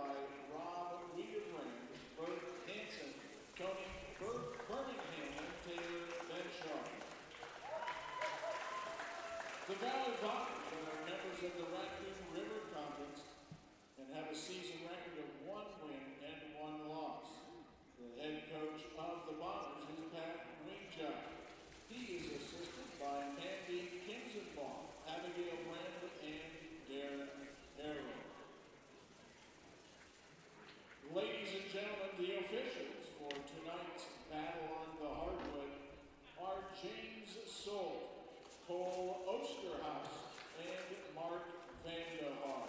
by Rob Wiedebrand, Bert Hansen, Tony Birmingham, and Taylor Benshaw. The Ballard Bombers are members of the Raccoon River Conference and have a season record of 1 win and 1 loss. The head coach of the Bombers is Pat Wingjob. He is assisted by Mandy Kinzenbaum, Abigail Brandon, and Darren Arrow. Ladies and gentlemen, the officials for tonight's battle on the hardwood are James Soult, Cole Osterhaus, and Mark Vanderhaar.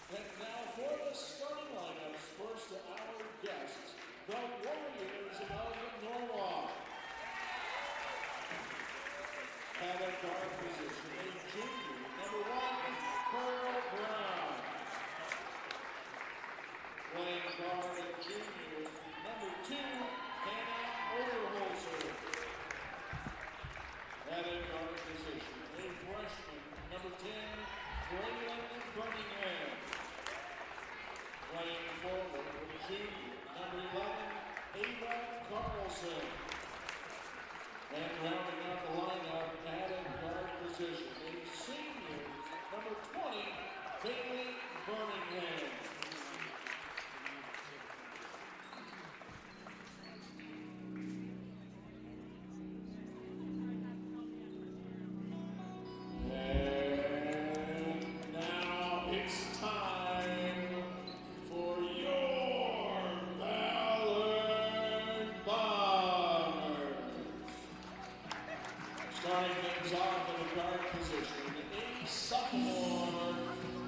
And now for the starting lineups, first our guests, the Warriors of Norwalk. At a guard position, a junior, number 1, Pearl Brown. Playing guard and junior, number 2, Hannah Overholzer. At a guard position, a freshman, number 10, Braylon Birmingham. Playing forward, junior, number 11, Ava Carlson. And rounding out the lineup at a guard position, a senior, number 20, Bailey Birmingham. And now it's time for your Ballard Bombers. Starting things off in the guard position, a sophomore,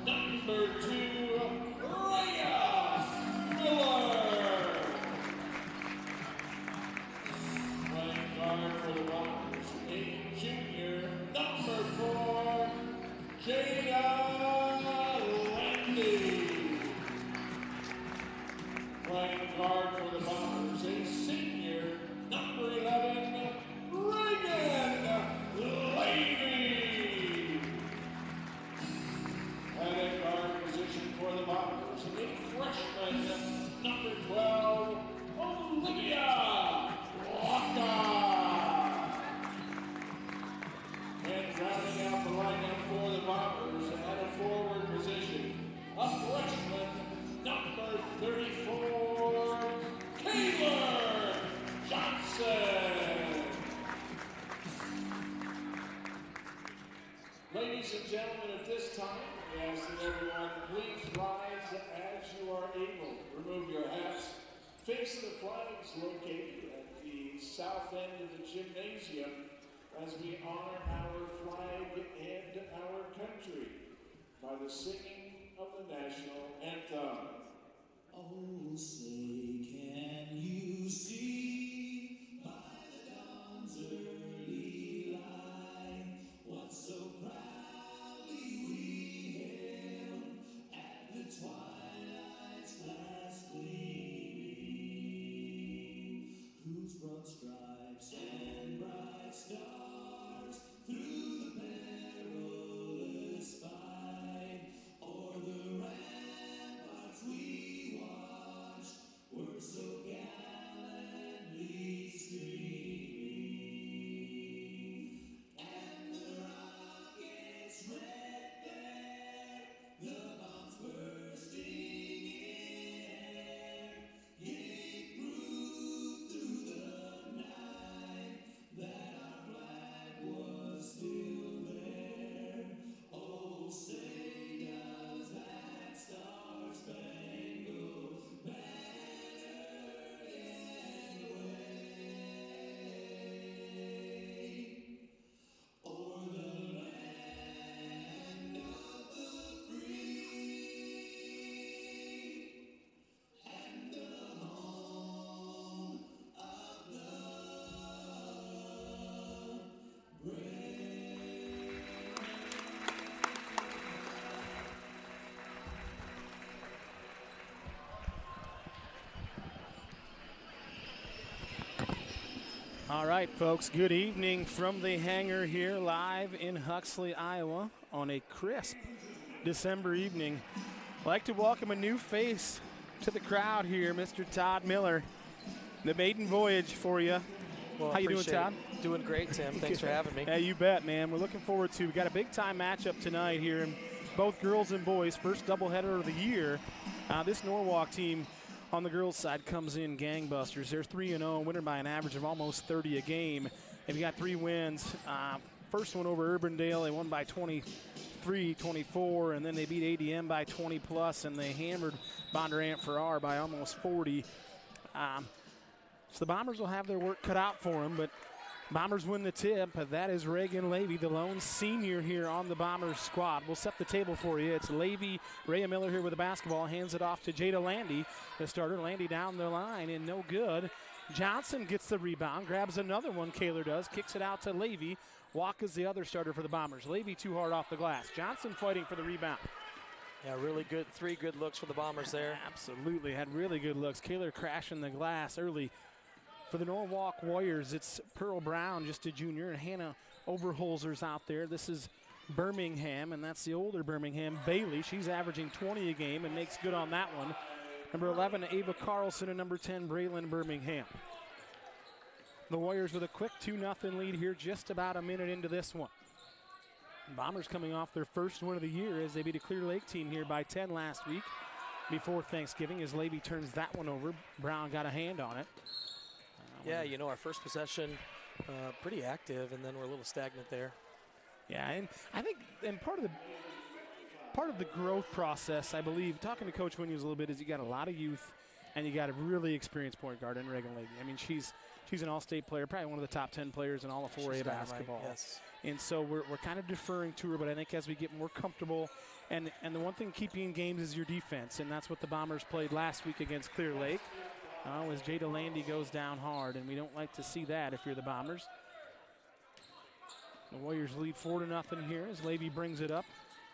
number 2, Rhea Miller. Playing guard for the Bombers, a junior, number 4, Jada Landy. Playing guard for the Bombers, a senior, number 11, Reagan Levy. At a guard position for the Bombers, a freshman, number 12, Olivia Walker. And rounding out the lineup for the Bombers at a forward position, a freshman, number 34, Taylor Johnson. Ladies and gentlemen, at this time, we ask that everyone please rise as you are able. Remove your hats. Face the flags located at the south end of the gymnasium as we honor our flag and our country by the singing of the national anthem. Oh, say, can you see by the dawn's early light what so proudly we hailed at the twilight's last gleaming, whose broad stripes and bright stars through the perilous fight o'er the ramparts we watched were All right, folks, good evening from the hangar here live in Huxley, Iowa on a crisp December evening. I'd like to welcome a new face to the crowd here, Mr. Todd Miller. The maiden voyage for you. Well, how you doing, Todd? Doing great, Tim. Thanks for having me. Yeah, you bet, man. We're looking forward to. We got a big-time matchup tonight here, in both girls and boys. First doubleheader of the year. This Norwalk team on the girls' side comes in gangbusters. They're 3-0, winning by an average of almost 30 a game. They've got 3 wins. First one over Urbandale, they won by 23-24, and then they beat ADM by 20+, and they hammered Bondurant Farrar by almost 40. So the Bombers will have their work cut out for them, but Bombers win the tip. That is Reagan Levy, the lone senior here on the Bombers squad. We'll set the table for you. It's Levy, Rhea Miller here with the basketball, hands it off to Jada Landy, the starter. Landy down the line and no good. Johnson gets the rebound, grabs another one, Kaler does, kicks it out to Levy. Walk is the other starter for the Bombers. Levy too hard off the glass. Johnson fighting for the rebound. Yeah, really good, 3 good looks for the Bombers there. Absolutely, had really good looks. Kaler crashing the glass early. For the Norwalk Warriors, it's Pearl Brown, just a junior, and Hannah Overholzer's out there. This is Birmingham, and that's the older Birmingham. Bailey, she's averaging 20 a game and makes good on that one. Number 11, Ava Carlson, and number 10, Braylon Birmingham. The Warriors with a quick 2-0 lead here, just about a minute into this one. Bombers coming off their first win of the year as they beat a Clear Lake team here by 10 last week before Thanksgiving, as Levy turns that one over. Brown got a hand on it. Yeah, you know, our first possession, pretty active, and then we're a little stagnant there. Yeah, and I think part of the growth process, I believe, talking to Coach Williams a little bit, is you got a lot of youth, and you got a really experienced point guard in Reagan Levy. I mean, she's an all-state player, probably one of the top 10 players in all of 4A basketball. Right, yes. And so we're kind of deferring to her, but I think as we get more comfortable, and the one thing keeping in games is your defense, and that's what the Bombers played last week against Clear Lake. As Jada Landy goes down hard, and we don't like to see that if you're the Bombers. The Warriors lead 4-0 here as Levy brings it up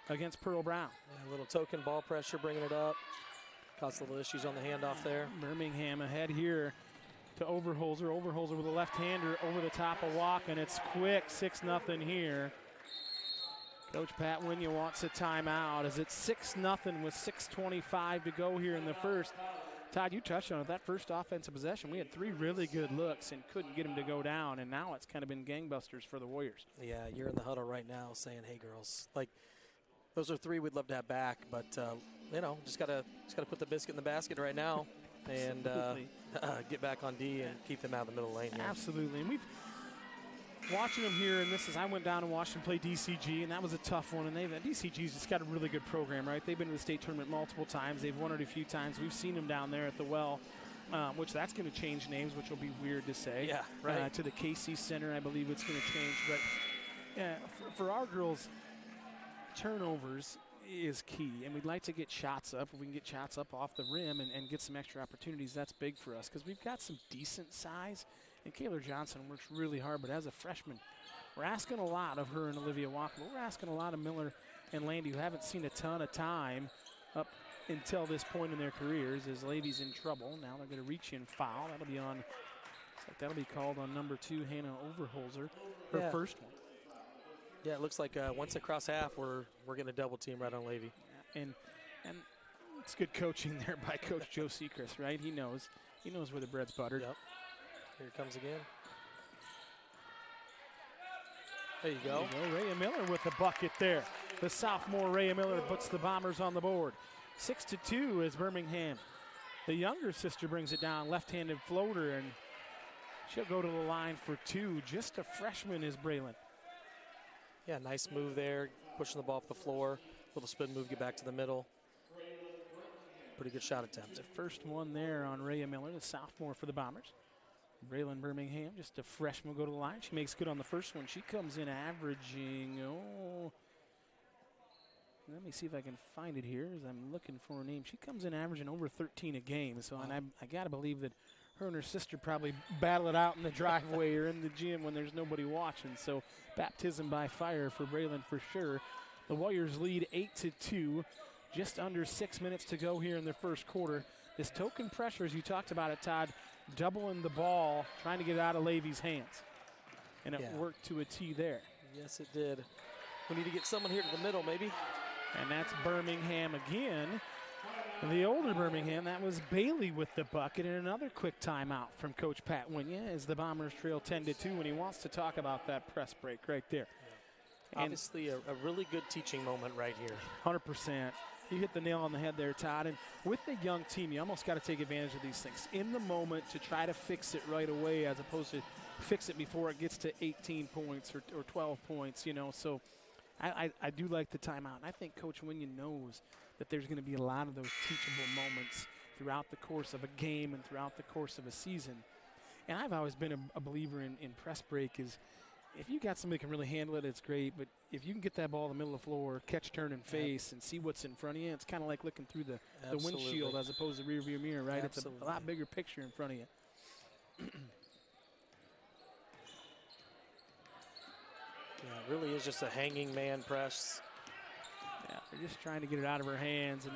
against Pearl Brown. Yeah, a little token ball pressure, bringing it up. Caused a little issues on the handoff there. Birmingham ahead here to Overholzer. Overholzer with a left-hander over the top of Walk, and it's quick, 6-0 here. Coach Pat Winya wants a timeout as it's 6-0 with 6:25 to go here in the first. Todd, you touched on it. That first offensive possession, we had 3 really good looks and couldn't get him to go down, and now it's kind of been gangbusters for the Warriors. Yeah, you're in the huddle right now saying, hey, girls, like, those are 3 we'd love to have back, but, you know, just gotta put the biscuit in the basket right now and get back on D and keep them out of the middle lane here. Absolutely, and we've watching them here, and I went down and watched them play DCG, and that was a tough one. And DCG's just got a really good program, right? They've been to the state tournament multiple times. They've won it a few times. We've seen them down there at the Well, which that's going to change names, which will be weird to say. Yeah, right. To the KC Center, I believe it's going to change. But yeah, for our girls, turnovers is key, and we'd like to get shots up. If we can get shots up off the rim and get some extra opportunities, that's big for us because we've got some decent size. And Kaler Johnson works really hard, but as a freshman, we're asking a lot of her and Olivia Walker. We're asking a lot of Miller and Landy, who haven't seen a ton of time up until this point in their careers, as Levy's in trouble. Now they're going to reach in foul. That'll be called on number 2, Hannah Overholzer, her first one. Yeah, it looks like once across half, we're going to double team right on Levy. And it's good coaching there by Coach Joe Sechrist, right? He knows where the bread's buttered. Yep. Here it comes again. There you go. Rhea Miller with the bucket there. The sophomore Rhea Miller puts the Bombers on the board. 6-2 is Birmingham. The younger sister brings it down, left-handed floater, and she'll go to the line for 2. Just a freshman is Braylon. Yeah, nice move there, pushing the ball up the floor. Little spin move, get back to the middle. Pretty good shot attempt. The first one there on Rhea Miller, the sophomore for the Bombers. Braylon Birmingham, just a freshman, will go to the line. She makes good on the first one. She comes in averaging, let me see if I can find it here as I'm looking for her name. She comes in averaging over 13 a game. So, and I got to believe that her and her sister probably battle it out in the driveway or in the gym when there's nobody watching. So baptism by fire for Braylon for sure. The Warriors lead 8-2. Just under 6 minutes to go here in the first quarter. This token pressure, as you talked about it, Todd, doubling the ball, trying to get it out of Levy's hands. And it Yeah. worked to a T there. Yes, it did. We need to get someone here to the middle, maybe. And that's Birmingham again. The older Birmingham, that was Bailey with the bucket, and another quick timeout from Coach Pat Winya as the Bombers trail 10-2, and he wants to talk about that press break right there. Yeah. Obviously, a really good teaching moment right here. 100%. You hit the nail on the head there, Todd. And with the young team, you almost got to take advantage of these things in the moment to try to fix it right away as opposed to fix it before it gets to 18 points or 12 points, you know. So I do like the timeout. And I think Coach Winya knows that there's going to be a lot of those teachable moments throughout the course of a game and throughout the course of a season. And I've always been a believer in press break is if you got somebody who can really handle it, it's great. But if you can get that ball in the middle of the floor, catch, turn, and face, and see what's in front of you, it's kind of like looking through the windshield as opposed to the rearview mirror, right? Absolutely. It's a lot bigger picture in front of you. Yeah, it really is just a hanging man press. Yeah, they're just trying to get it out of her hands, and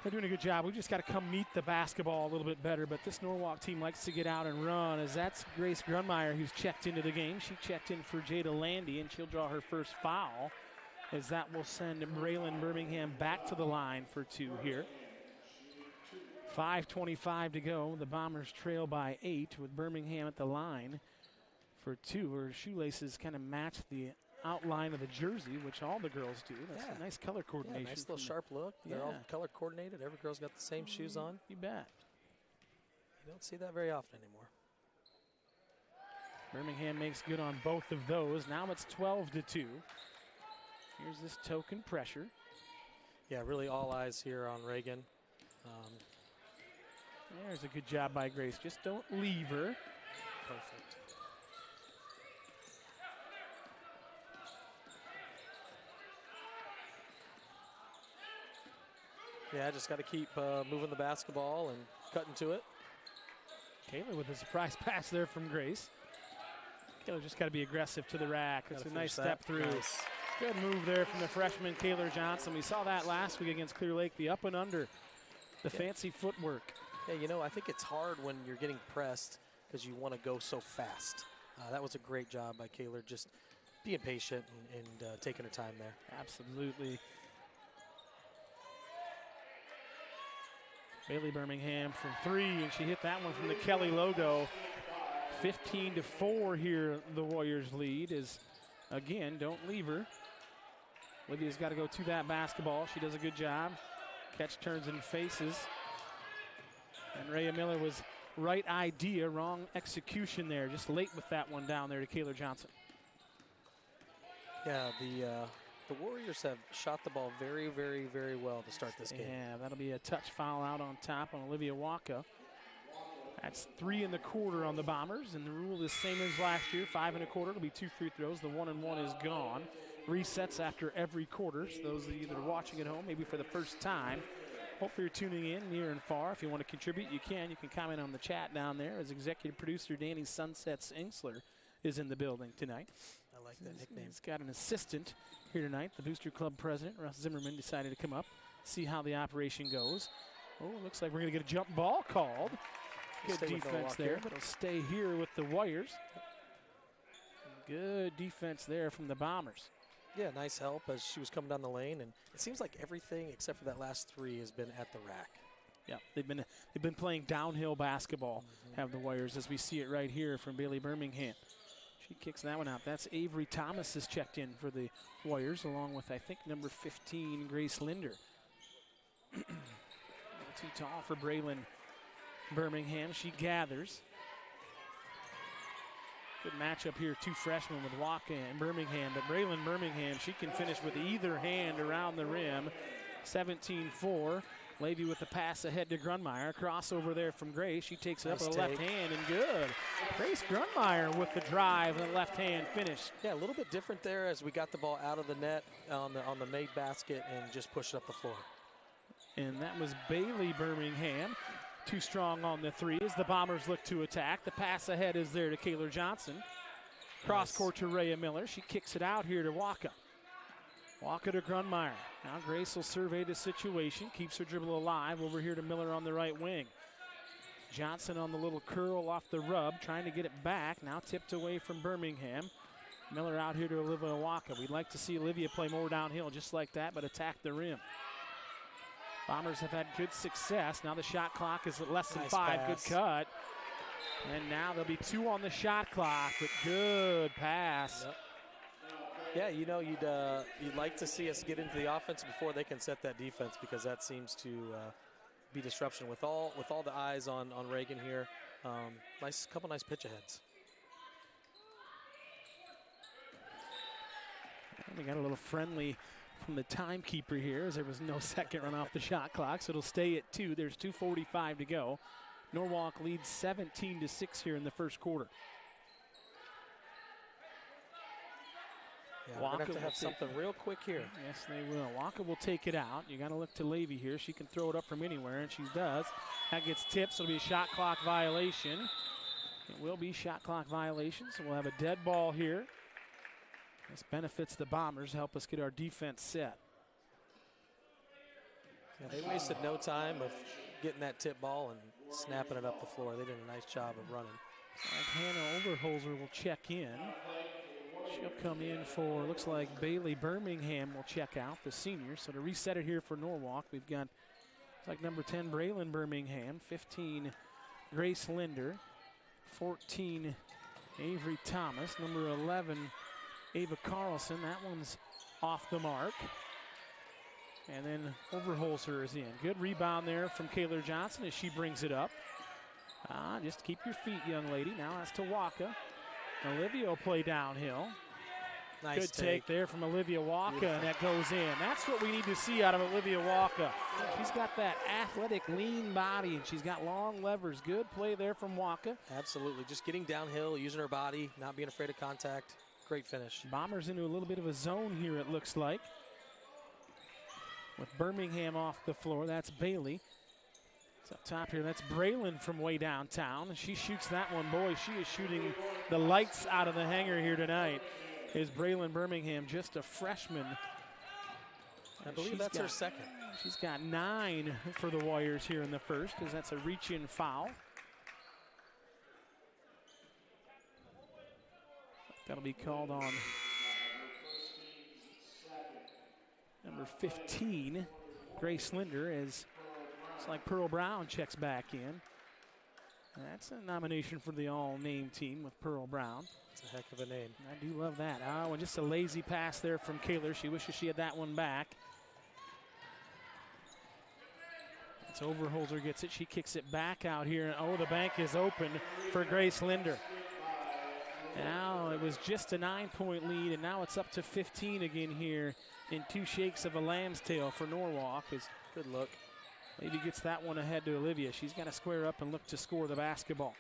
they're doing a good job. We just got to come meet the basketball a little bit better, but this Norwalk team likes to get out and run, as that's Grace Grunmeyer who's checked into the game. She checked in for Jada Landy, and she'll draw her first foul, as that will send Braylon Birmingham back to the line for 2 here. 5:25 to go. The Bombers trail by 8 with Birmingham at the line for 2. Her shoelaces kind of match the outline of the jersey, which all the girls do. That's a nice color coordination. Yeah, nice little sharp look. They're all color coordinated. Every girl's got the same shoes on. You bet. You don't see that very often anymore. Birmingham makes good on both of those. Now it's 12-2. Here's this token pressure. Yeah, really all eyes here on Reagan. There's a good job by Grace. Just don't leave her. Perfect. Yeah, just got to keep moving the basketball and cutting to it. Kayla with a surprise pass there from Grace. Kayla just got to be aggressive to the rack. It's a nice step through. Nice. Good move there from the freshman Kayla Johnson. We saw that last week against Clear Lake, the up and under, the fancy footwork. Yeah, you know, I think it's hard when you're getting pressed because you want to go so fast. That was a great job by Kayla, just being patient and taking her time there. Absolutely. Bailey Birmingham from 3, and she hit that one from the Kelly logo. 15-4 here, the Warriors lead is, again, don't leave her. Olivia's got to go to that basketball. She does a good job. Catch, turns, and faces. And Rhea Miller was right idea, wrong execution there. Just late with that one down there to Kayla Johnson. Yeah, the Warriors have shot the ball very, very, very well to start this game. Yeah, that'll be a touch foul out on top on Olivia Waka. That's 3 1/4 on the Bombers, and the rule is same as last year, 5 1/4. It'll be 2 free throws. The 1-and-1 is gone. Resets after every quarter. So those that are either watching at home, maybe for the first time. Hopefully you're tuning in near and far. If you want to contribute, you can. You can comment on the chat down there as executive producer Danny Sunsets Ingsler is in the building tonight. I like that nickname. He's got an assistant here tonight. The Booster Club president, Russ Zimmerman, decided to come up, see how the operation goes. Oh, looks like we're going to get a jump ball called. Good defense there, but it'll stay here with the Warriors. Good defense there from the Bombers. Yeah, nice help as she was coming down the lane, and it seems like everything except for that last 3 has been at the rack. Yeah, they've been playing downhill basketball, have the Warriors, as we see it right here from Bailey Birmingham. She kicks that one out. That's Avery Thomas is checked in for the Warriors, along with, I think, number 15, Grace Linder. Too tall for Braylon Birmingham. She gathers. Good matchup here, 2 freshmen with Waka and Birmingham, but Braylon Birmingham, she can finish with either hand around the rim. 17-4. Levy with the pass ahead to Grunmeyer. Crossover there from Grace. She takes it up with the left hand, and good. Grace Grunmeyer with the drive and the left hand finish. Yeah, a little bit different there as we got the ball out of the net on the made basket and just pushed it up the floor. And that was Bailey Birmingham. Too strong on the 3 as the Bombers look to attack. The pass ahead is there to Kayla Johnson. Cross court to Rhea Miller. She kicks it out here to Waka. Waka to Grunmeyer. Now Grace will survey the situation. Keeps her dribble alive over here to Miller on the right wing. Johnson on the little curl off the rub, trying to get it back. Now tipped away from Birmingham. Miller out here to Olivia Waka. We'd like to see Olivia play more downhill just like that, but attack the rim. Bombers have had good success. Now the shot clock is at less than Nice 5. pass. Good cut. And now there'll be 2 on the shot clock, but good pass. Yep. Yeah, you know, you'd like to see us get into the offense before they can set that defense, because that seems to be disruption with all the eyes on Reagan here. Couple nice pitch aheads. We got a little friendly from the timekeeper here, as there was no second run off the shot clock, so it'll stay at 2. There's 2:45 to go. Norwalk leads 17-6 here in the first quarter. Yeah, we're going to have something real quick here. Yes, they will. Waka will take it out. You got to look to Levy here. She can throw it up from anywhere, and she does. That gets tipped, so it'll be a shot clock violation. It will be shot clock violation, so we'll have a dead ball here. This benefits the Bombers, help us get our defense set. Yeah, they wasted no time of getting that tip ball and snapping it up the floor. They did a nice job of running. Hannah Overholzer will check in. She'll come in for, looks like Bailey Birmingham will check out, the senior. So to reset it here for Norwalk, we've got, it's like number 10, Braylon Birmingham, 15, Grace Linder, 14, Avery Thomas, number 11, Ava Carlson. That one's off the mark. And then Overholzer is in. Good rebound there from Kaylor Johnson as she brings it up. Just keep your feet, young lady. Now that's to Waka. Olivia will play downhill. Nice Good take there from Olivia Waka, beautiful. And that goes in. That's what we need to see out of Olivia Waka. She's got that athletic, lean body, and she's got long levers. Good play there from Waka. Absolutely. Just getting downhill, using her body, not being afraid of contact. Great finish. Bombers into a little bit of a zone here, it looks like. With Birmingham off the floor, that's Bailey. It's up top here, that's Braylon from way downtown. She shoots that one. Boy, she is shooting the lights out of the hangar here tonight. Is Braylon Birmingham, just a freshman. I believe that's her second. She's got 9 for the Warriors here in the first, as that's a reach-in foul. That'll be called on number 15, Grace Linder, as it's like Pearl Brown checks back in. That's a nomination for the all-name team with Pearl Brown. It's a heck of a name. I do love that. Oh, and just a lazy pass there from Kaylor. She wishes she had that one back. It's Overholzer gets it. She kicks it back out here. And oh, the bank is open for Grace Linder. Now it was just a 9-point lead, and now it's up to 15 again here in 2 shakes of a lamb's tail for Norwalk. Good look. Levy gets that one ahead to Olivia. She's got to square up and look to score the basketball.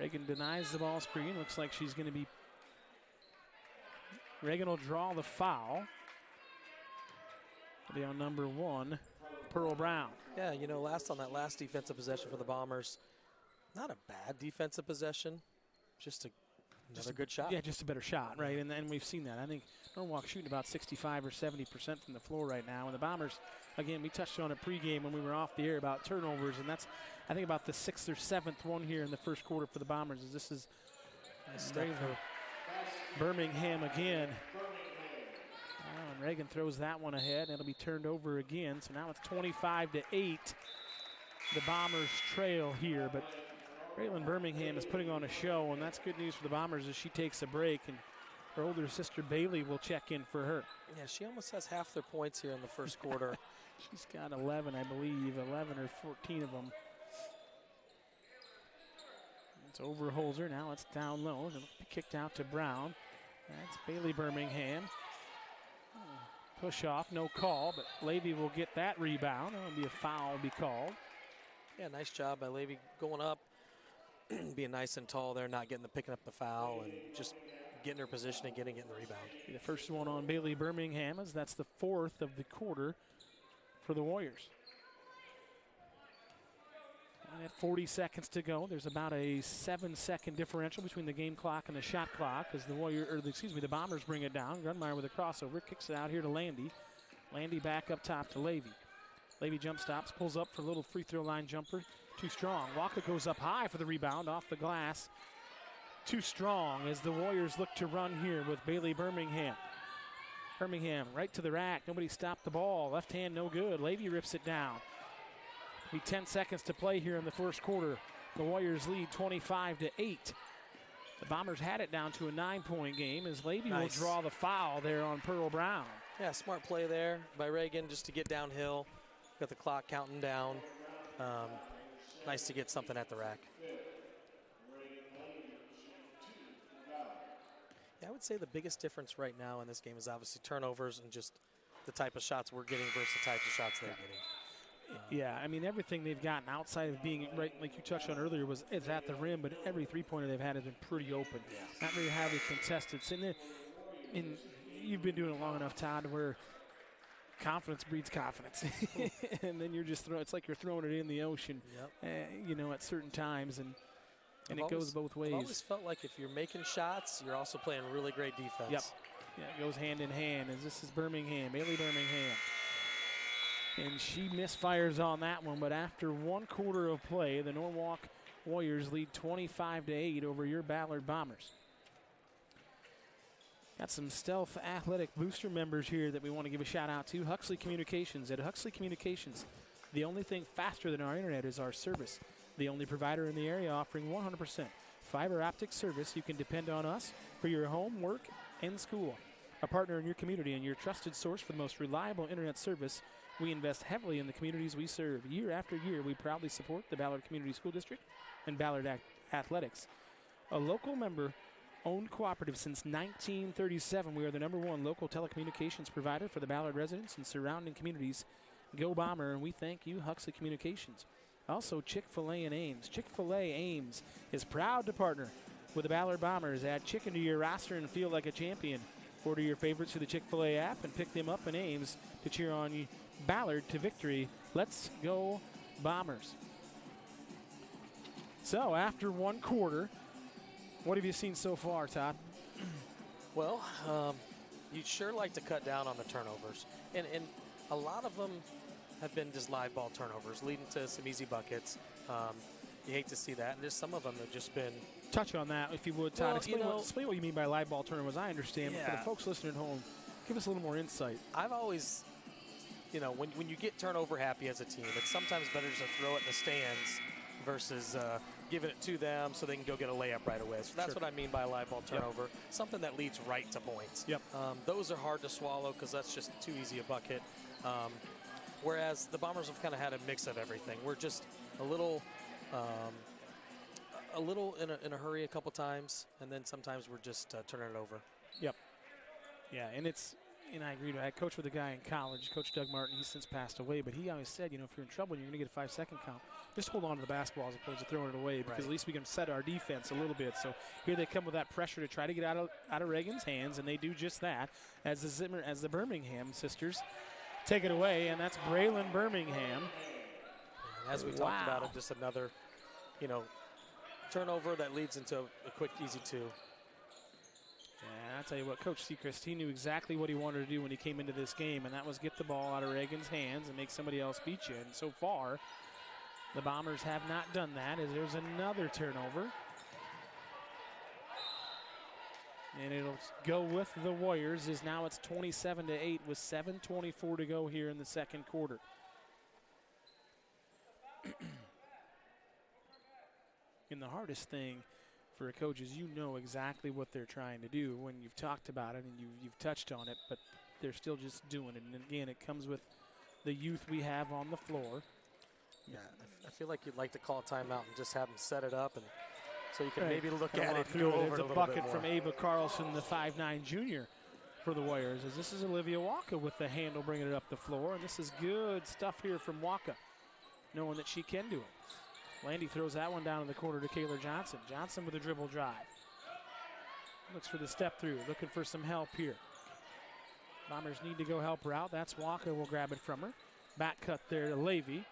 Reagan denies the ball screen. Looks like she's going to be. Reagan will draw the foul. It'll be on number 1, Pearl Brown. Yeah, you know, on that last defensive possession for the Bombers, not a bad defensive possession, just another good shot. Yeah, just a better shot, right? And we've seen that. I think Norwalk shooting about 65 or 70% from the floor right now. And the Bombers, again, we touched on it pregame when we were off the air about turnovers, and that's, I think, about the 6th or 7th one here in the first quarter for the Bombers. As this is Birmingham again. And Reagan throws that one ahead, and it'll be turned over again. So now it's 25-8. The Bombers trail here, but Braylon Birmingham is putting on a show, and that's good news for the Bombers as she takes a break, and her older sister Bailey will check in for her. Yeah, she almost has half their points here in the first quarter. She's got 11, I believe, 11 or 14 of them. It's Overholzer. Now it's down low. It'll be kicked out to Brown. That's Bailey Birmingham. Push off, no call, but Levy will get that rebound. That'll be a foul, will be called. Yeah, nice job by Levy going up, being nice and tall there, not picking up the foul, and just getting her position and getting the rebound. The first one on Bailey Birmingham, as that's the 4th of the quarter for the Warriors. And at 40 seconds to go, there's about a 7-second differential between the game clock and the shot clock as the Bombers bring it down. Grunmeyer with a crossover, kicks it out here to Landy. Landy back up top to Levy. Levy jump stops, pulls up for a little free throw line jumper. Too strong. Walker goes up high for the rebound off the glass. Too strong as the Warriors look to run here with Bailey Birmingham. Birmingham right to the rack. Nobody stopped the ball. Left hand no good. Levy rips it down. Be 10 seconds to play here in the first quarter. The Warriors lead 25-8. The Bombers had it down to a 9-point game as Levy will draw the foul there on Pearl Brown. Yeah, smart play there by Reagan just to get downhill. Got the clock counting down. Nice to get something at the rack. Yeah, I would say the biggest difference right now in this game is obviously turnovers and just the type of shots we're getting versus the types of shots they're getting. Yeah, I mean, everything they've gotten outside of being, right, like you touched on earlier, is at the rim, but every three-pointer they've had has been pretty open. Yeah. Not very highly contested. So you've been doing it long enough, Todd, where confidence breeds confidence. And then you're just it's like you're throwing it in the ocean, at certain times, and it goes both ways. I've always felt like if you're making shots, you're also playing really great defense. Yep. Yeah, it goes hand in hand, as this is Birmingham, Bailey Birmingham. And she misfires on that one, but after 1 quarter of play, the Norwalk Warriors lead 25-8 over your Ballard Bombers. Got some Stealth Athletic Booster members here that we want to give a shout out to. Huxley Communications. At Huxley Communications, the only thing faster than our internet is our service. The only provider in the area offering 100% fiber optic service. You can depend on us for your home, work, and school. A partner in your community and your trusted source for the most reliable internet service. We invest heavily in the communities we serve. Year after year, we proudly support the Ballard Community School District and Ballard Athletics. A local member-owned cooperative since 1937. We are the #1 local telecommunications provider for the Ballard residents and surrounding communities. Go Bomber, and we thank you, Huxley Communications. Also, Chick-fil-A and Ames. Chick-fil-A Ames is proud to partner with the Ballard Bombers. Add chicken to your roster and feel like a champion. Order your favorites through the Chick-fil-A app and pick them up in Ames to cheer on Ballard to victory. Let's go Bombers. So after 1 quarter, what have you seen so far, Todd? Well, you'd sure like to cut down on the turnovers. And a lot of them have been just live ball turnovers, leading to some easy buckets. You hate to see that. And just some of them have just been. Touch on that, if you would, Todd. Well, explain what you mean by live ball turnovers. I understand, but for the folks listening at home, give us a little more insight. I've always, when you get turnover happy as a team, it's sometimes better to throw it in the stands versus giving it to them so they can go get a layup right away. So that's what I mean by a live ball turnover, something that leads right to points. Yep. Those are hard to swallow because that's just too easy a bucket. Whereas the Bombers have kind of had a mix of everything. We're just a little in a hurry a couple times, and then sometimes we're just turning it over. Yep. Yeah, and I agree. I coached with a guy in college, Coach Doug Martin. He's since passed away, but he always said, if you're in trouble and you're going to get a 5-second count, just hold on to the basketball as opposed to throwing it away, because at least we can set our defense a little bit. So here they come with that pressure to try to get out of Reagan's hands, and they do just that as the Birmingham sisters take it away, and that's Braylon Birmingham. And as we talked about it, just another, turnover that leads into a quick, easy 2. And I'll tell you what, Coach Seacrest, he knew exactly what he wanted to do when he came into this game, and that was get the ball out of Reagan's hands and make somebody else beat you. And so far, the Bombers have not done that, as there's another turnover. And it'll go with the Warriors, as now it's 27-8 with 7:24 to go here in the second quarter. And the hardest thing for a coach is exactly what they're trying to do when you've talked about it and you've touched on it, but they're still just doing it. And again, it comes with the youth we have on the floor. Yeah, I feel like you'd like to call a timeout and just have them set it up, and so you can maybe look at it and go over it a little bit more. There's a bucket from Ava Carlson, the 5'9" junior for the Warriors, as this is Olivia Waka with the handle bringing it up the floor, and this is good stuff here from Waka, knowing that she can do it. Landy throws that one down in the corner to Kayla Johnson. Johnson with a dribble drive. Looks for the step through, looking for some help here. Bombers need to go help her out. That's Walker, will grab it from her. Back cut there to Levy.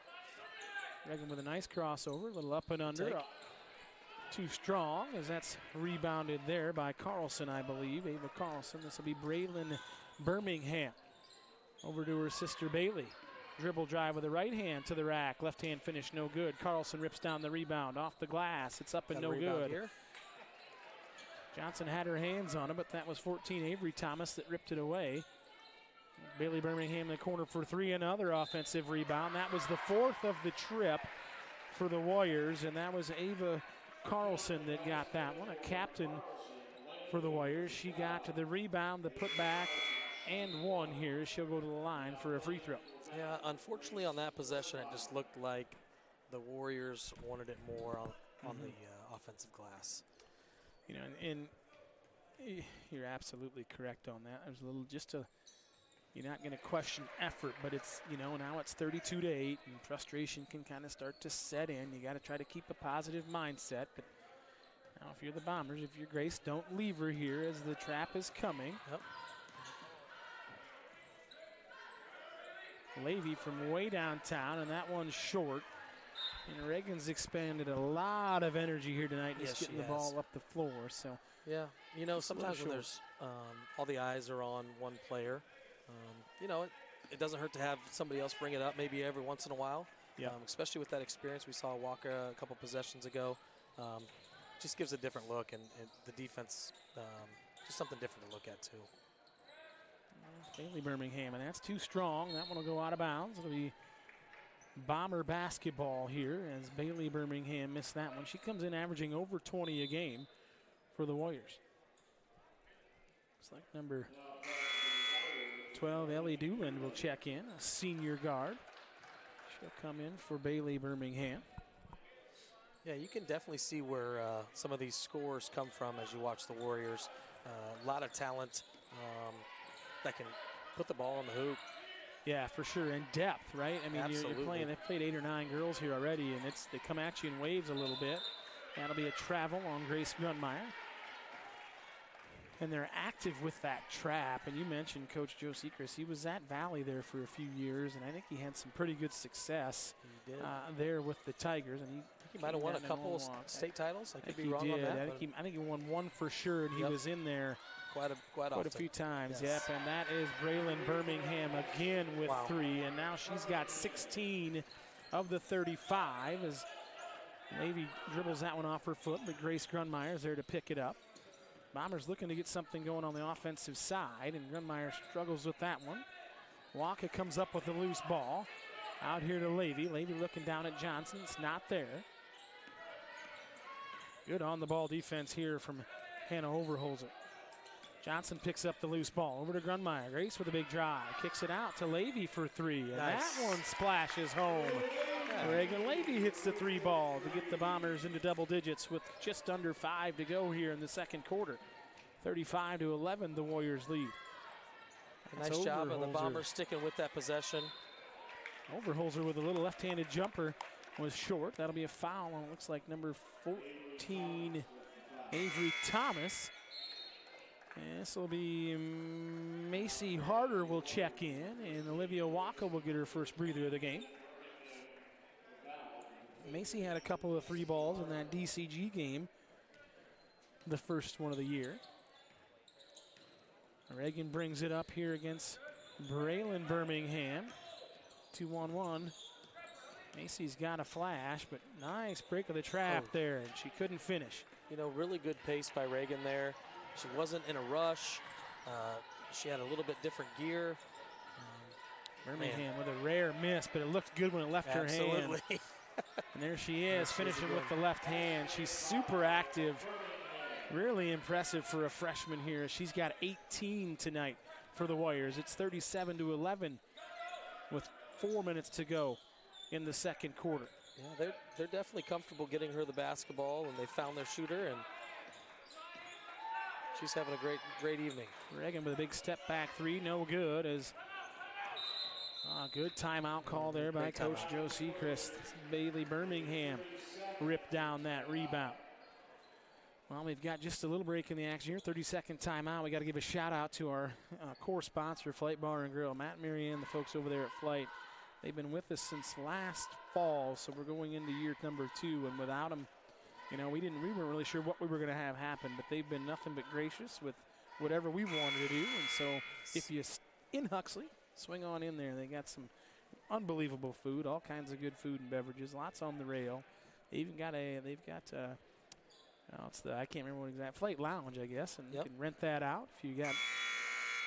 Reagan with a nice crossover, a little up and under. Too strong, as that's rebounded there by Carlson, I believe. Ava Carlson. This will be Braylon Birmingham. Over to her sister Bailey. Dribble drive with the right hand to the rack. Left hand finish, no good. Carlson rips down the rebound off the glass. It's up and no good. Here. Johnson had her hands on it, but that was 14 Avery Thomas that ripped it away. Bailey Birmingham in the corner for three, another offensive rebound. That was the fourth of the trip for the Warriors, and that was Ava Carlson that got that one, a captain for the Warriors. She got to the rebound, the putback, and one here. She'll go to the line for a free throw. Yeah, unfortunately on that possession, it just looked like the Warriors wanted it more on the offensive glass. You know, and you're absolutely correct on that. There's a little, you're not going to question effort, but it's, you know, now it's 32-8, and frustration can kind of start to set in. You got to try to keep a positive mindset, but now if you're the Bombers, if you're Grace, don't leave her here as the trap is coming. Yep. Levy from way downtown, and that one's short. And Reagan's expended a lot of energy here tonight, just getting the ball up the floor. So yeah, you know, sometimes when there's all the eyes are on one player, you know, it doesn't hurt to have somebody else bring it up maybe every once in a while. Yeah. Especially with that experience we saw Walker a couple possessions ago. Just gives a different look, and the defense, just something different to look at too. Bailey Birmingham, and that's too strong. That one will go out of bounds. It'll be Bomber basketball here as Bailey Birmingham missed that one. She comes in averaging over 20 a game for the Warriors. Looks like number 12, Ellie Dooland, will check in, a senior guard. She'll come in for Bailey Birmingham. Yeah, you can definitely see where some of these scores come from as you watch the Warriors. A lot of talent that can put the ball in the hoop. Yeah, for sure, and depth, right? I mean, you're playing, they've played 8 or 9 girls here already, and they come at you in waves a little bit. That'll be a travel on Grace Grunmeyer. And they're active with that trap. And you mentioned Coach Joe Sechrist. He was at Valley there for a few years, and I think he had some pretty good success there with the Tigers. And he might have won a couple state titles. I could be wrong on that. I think he won one for sure, and he was in there quite a few times. Yes. Yep, and that is Braylon Birmingham again with 3, and now she's got 16 of the 35 as Levy dribbles that one off her foot, but Grace Grunmeyer is there to pick it up. Bombers looking to get something going on the offensive side, and Grunmeyer struggles with that one. Walker comes up with a loose ball. Out here to Levy. Levy looking down at Johnson. It's not there. Good on-the-ball defense here from Hannah Overholzer. Johnson picks up the loose ball. Over to Grunmeyer. Grace with a big drive. Kicks it out to Levy for 3. And that one splashes home. Reagan Levy hits the 3 ball to get the Bombers into double digits with just under 5 to go here in the second quarter. 35-11, the Warriors lead. Nice job of the Bombers sticking with that possession. Overholzer with a little left-handed jumper was short. That'll be a foul on, it looks like, number 14, Avery Thomas. And this will be Macy Harder will check in, and Olivia Walker will get her first breather of the game. Macy had a couple of 3 balls in that DCG game, the first one of the year. Reagan brings it up here against Braylon Birmingham. 2-on-1. Macy's got a flash, but nice break of the trap there, and she couldn't finish. You know, really good pace by Reagan there. She wasn't in a rush. She had a little bit different gear. Birmingham with a rare miss, but it looked good when it left her hand. And there she is, finishing with the left hand. She's super active. Really impressive for a freshman here. She's got 18 tonight for the Warriors. It's 37-11 with 4 minutes to go in the second quarter. Yeah, they're definitely comfortable getting her the basketball, and they found their shooter, and she's having a great evening. Reagan with a big step back 3, no good. As good timeout call there by Coach Joe Sechrist. Bailey Birmingham ripped down that rebound. Well, we've got just a little break in the action here. 30-second timeout. We got to give a shout out to our core sponsor, Flight Bar and Grill. Matt and Marianne, the folks over there at Flight. They've been with us since last fall, so we're going into year number 2. And without them, you know, we weren't really sure what we were going to have happen, but they've been nothing but gracious with whatever we wanted to do. And so if you in Huxley, swing on in there. They got some unbelievable food, all kinds of good food and beverages, lots on the rail. They even got I can't remember what exact, Flight Lounge, I guess, and you can rent that out if you got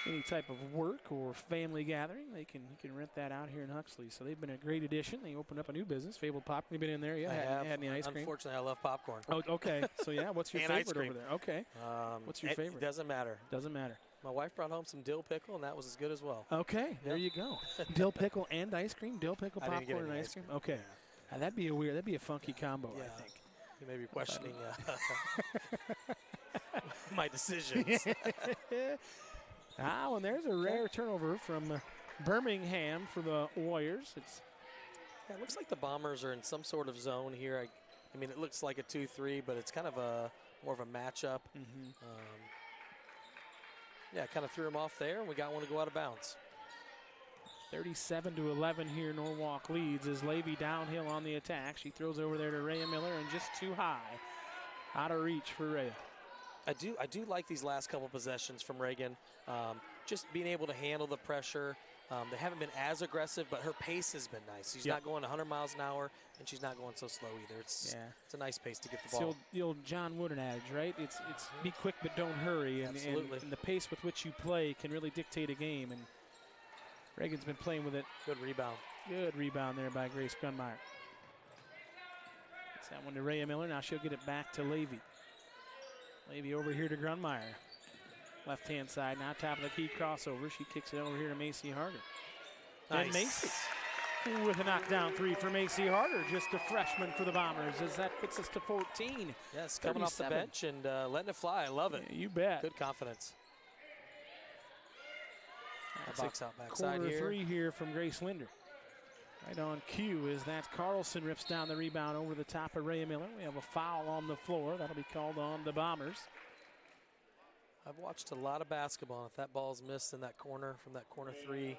any type of work or family gathering. You can rent that out here in Huxley. So they've been a great addition. They opened up a new business, Fabled Popcorn. You've been in there, yeah? I have. Had any ice cream? Unfortunately, I love popcorn. Oh, okay. So yeah, what's your And ice favorite cream. over there? Okay. What's your favorite? It doesn't matter. Doesn't matter. My wife brought home some dill pickle, and that was as good as well. Okay, there you go. Dill pickle and ice cream. Dill pickle, I didn't get popcorn, and any ice cream. Okay. That'd be a funky combo, I think. You may be questioning my decisions. And there's a rare turnover from Birmingham for the Warriors. It looks like the Bombers are in some sort of zone here. I mean, it looks like a 2-3, but it's kind of more of a matchup. Kind of threw him off there, and we got one to go out of bounds. 37-11 here, Norwalk leads as Levy downhill on the attack. She throws over there to Rhea Miller, and just too high. Out of reach for Rhea. I do like these last couple possessions from Reagan. Just being able to handle the pressure. They haven't been as aggressive, but her pace has been nice. She's not going 100 miles an hour, and she's not going so slow either. It's a nice pace to get the ball. It's the old John Wooden adage, right? It's be quick but don't hurry. And the pace with which you play can really dictate a game. And Reagan's been playing with it. Good rebound. Good rebound there by Grace Grunmeyer. Gets that one to Rhea Miller. Now she'll get it back to Levy. Levy over here to Grunmeyer. Left-hand side, now top of the key crossover. She kicks it over here to Macy Harder. Nice. And Macy with a knockdown three for Macy Harder, just a freshman for the Bombers, as that puts us to 14. Yes, coming off the bench and letting it fly. I love it. Yeah, you bet. Good confidence. That's box out backside corner here. Three here from Grace Linder. Right on cue is that Carlson rips down the rebound over the top of Rhea Miller. We have a foul on the floor. That'll be called on the Bombers. I've watched a lot of basketball. If that ball's missed in that corner from that corner three,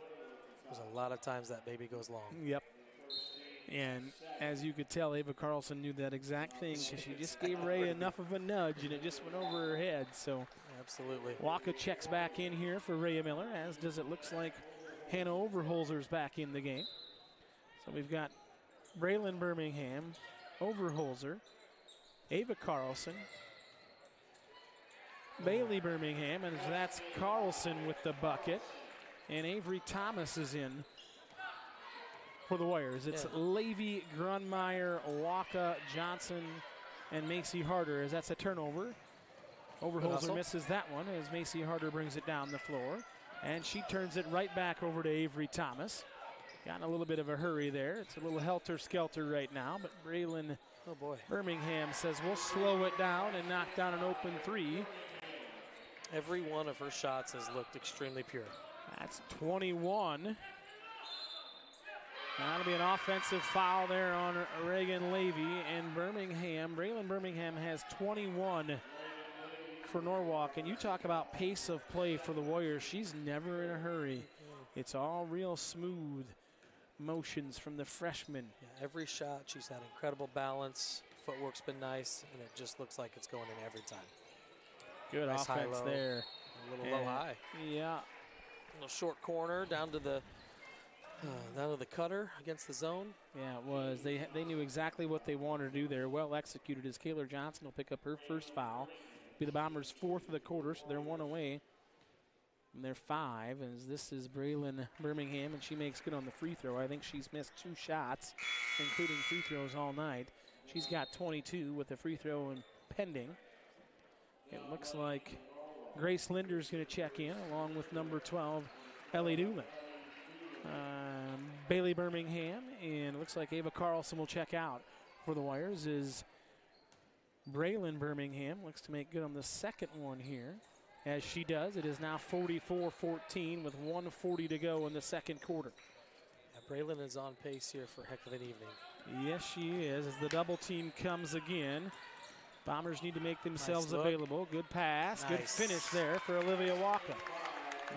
there's a lot of times that baby goes long. Yep. And as you could tell, Ava Carlson knew that exact thing because she just gave Ray enough of a nudge and it just went over her head. So absolutely. Waka checks back in here for Rhea Miller, as does it looks like Hannah Overholzer's back in the game. So we've got Braylon Birmingham, Overholzer, Ava Carlson, Bailey Birmingham, and that's Carlson with the bucket. And Avery Thomas is in for the Warriors. It's Levy, Grunmeyer, Waka, Johnson, and Macy Harder, as that's a turnover. Overholzer misses that one as Macy Harder brings it down the floor. And she turns it right back over to Avery Thomas. Got in a little bit of a hurry there. It's a little helter-skelter right now, but Braylon Birmingham says we'll slow it down and knock down an open three. Every one of her shots has looked extremely pure. That's 21. That'll be an offensive foul there on Reagan Levy and Birmingham. Braylon Birmingham has 21 for Norwalk. And you talk about pace of play for the Warriors. She's never in a hurry. It's all real smooth motions from the freshman. Yeah, every shot, she's had incredible balance. Footwork's been nice, and it just looks like it's going in every time. Good nice offense there. A little low high. Yeah. A little short corner down to the cutter against the zone. Yeah, it was. They knew exactly what they wanted to do there. Well executed as Kaylor Johnson will pick up her first foul. Be the Bombers' fourth of the quarter, so they're one away. And they're five, as this is Braylon Birmingham, and she makes good on the free throw. I think she's missed 2 shots, including free throws all night. She's got 22 with the free throw and pending. It looks like Grace Linder's going to check in, along with number 12, Ellie Doolin. Bailey Birmingham, and it looks like Ava Carlson will check out for the Warriors. Is Braylon Birmingham looks to make good on the second one here. As she does, it is now 44-14 with 1:40 to go in the second quarter. Yeah, Braylon is on pace here for a heck of an evening. Yes, she is, as the double team comes again. Bombers need to make themselves available. Good pass, good finish there for Olivia Waka.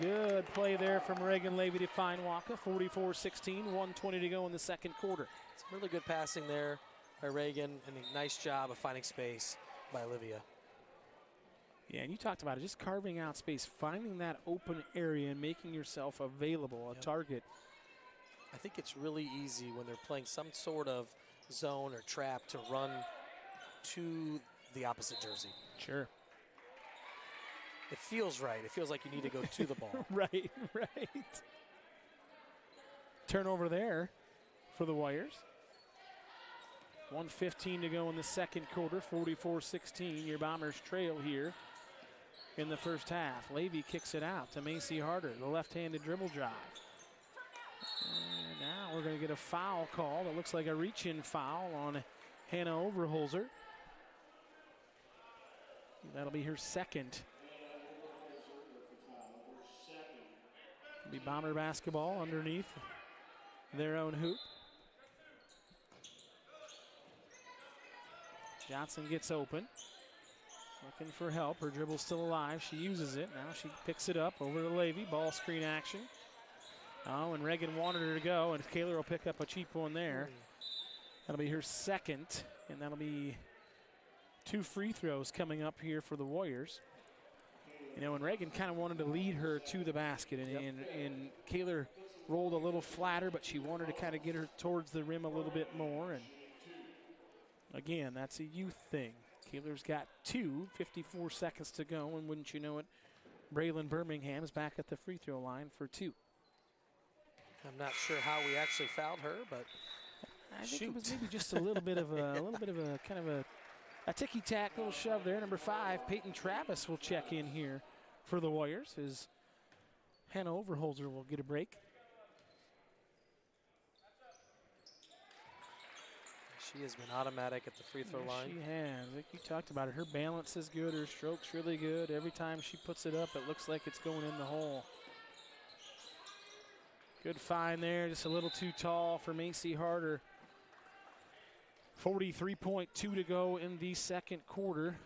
Good play there from Reagan Levy to find Waka. 44-16, 1:20 to go in the second quarter. Some really good passing there by Reagan, and a nice job of finding space by Olivia. Yeah, and you talked about it, just carving out space, finding that open area and making yourself available, a target. I think it's really easy when they're playing some sort of zone or trap to run to the opposite jersey. Sure. It feels right. It feels like you need to go to the ball. Right. Turnover there for the Warriors. 1:15 to go in the second quarter, 44-16. Your Bombers trail here in the first half. Levy kicks it out to Macy Harder, the left-handed dribble drive. And now we're going to get a foul call. It looks like a reach-in foul on Hannah Overholzer. That'll be her second. It'll be Bomber basketball underneath their own hoop. Johnson gets open. Looking for help. Her dribble's still alive. She uses it. Now she picks it up over to Levy. Ball screen action. Oh, and Reagan wanted her to go, and Kaler will pick up a cheap one there. That'll be her second, and that'll be 2 free throws coming up here for the Warriors. You know, and Reagan kind of wanted to lead her to the basket, and Kaler rolled a little flatter, but she wanted to kind of get her towards the rim a little bit more. And again, that's a youth thing. Kaler's got 2, 54 seconds to go, and wouldn't you know it, Braylon Birmingham is back at the free throw line for 2. I'm not sure how we actually fouled her, but I think it was maybe just a little bit of a kind of a ticky-tack little shove there. Number 5, Peyton Travis will check in here for the Warriors as Hannah Overholzer will get a break. She has been automatic at the free throw line. She has. Like you talked about it, her balance is good, her stroke's really good. Every time she puts it up, it looks like it's going in the hole. Good find there, just a little too tall for Macy Harder. 43.2 to go in the second quarter.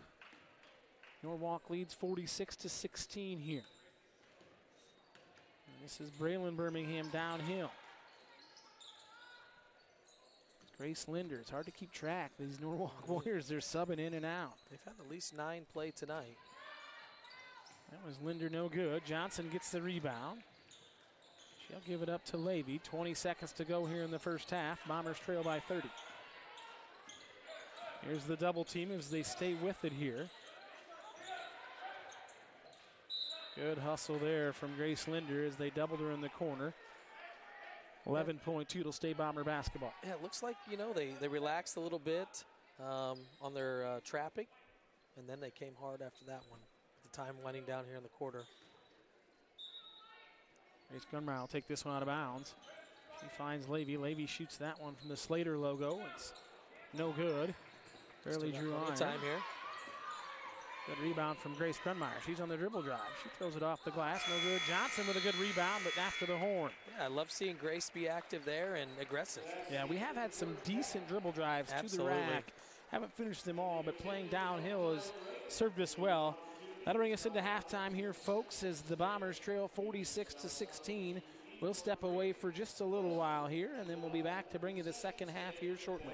Norwalk leads 46-16 here. And this is Braylon Birmingham downhill. Grace Linder, it's hard to keep track. These Norwalk Warriors, they're subbing in and out. They've had at least 9 play tonight. That was Linder no good. Johnson gets the rebound. She'll give it up to Levy. 20 seconds to go here in the first half. Bombers trail by 30. Here's the double team as they stay with it here. Good hustle there from Grace Linder as they doubled her in the corner. 11.2 to stay Bomber basketball. Yeah, it looks like, you know, they relaxed a little bit on their trapping, and then they came hard after that one. The time winding down here in the quarter. Grace Gunmeyer will take this one out of bounds. She finds Levy. Levy shoots that one from the Slater logo. It's no good. Barely drew on time here. Good rebound from Grace Grunmeyer. She's on the dribble drive. She throws it off the glass. No good. Johnson with a good rebound, but after the horn. Yeah, I love seeing Grace be active there and aggressive. Yeah, we have had some decent dribble drives to the rack. Haven't finished them all, but playing downhill has served us well. That'll bring us into halftime here, folks, as the Bombers trail 46-16. We'll step away for just a little while here, and then we'll be back to bring you the second half here shortly.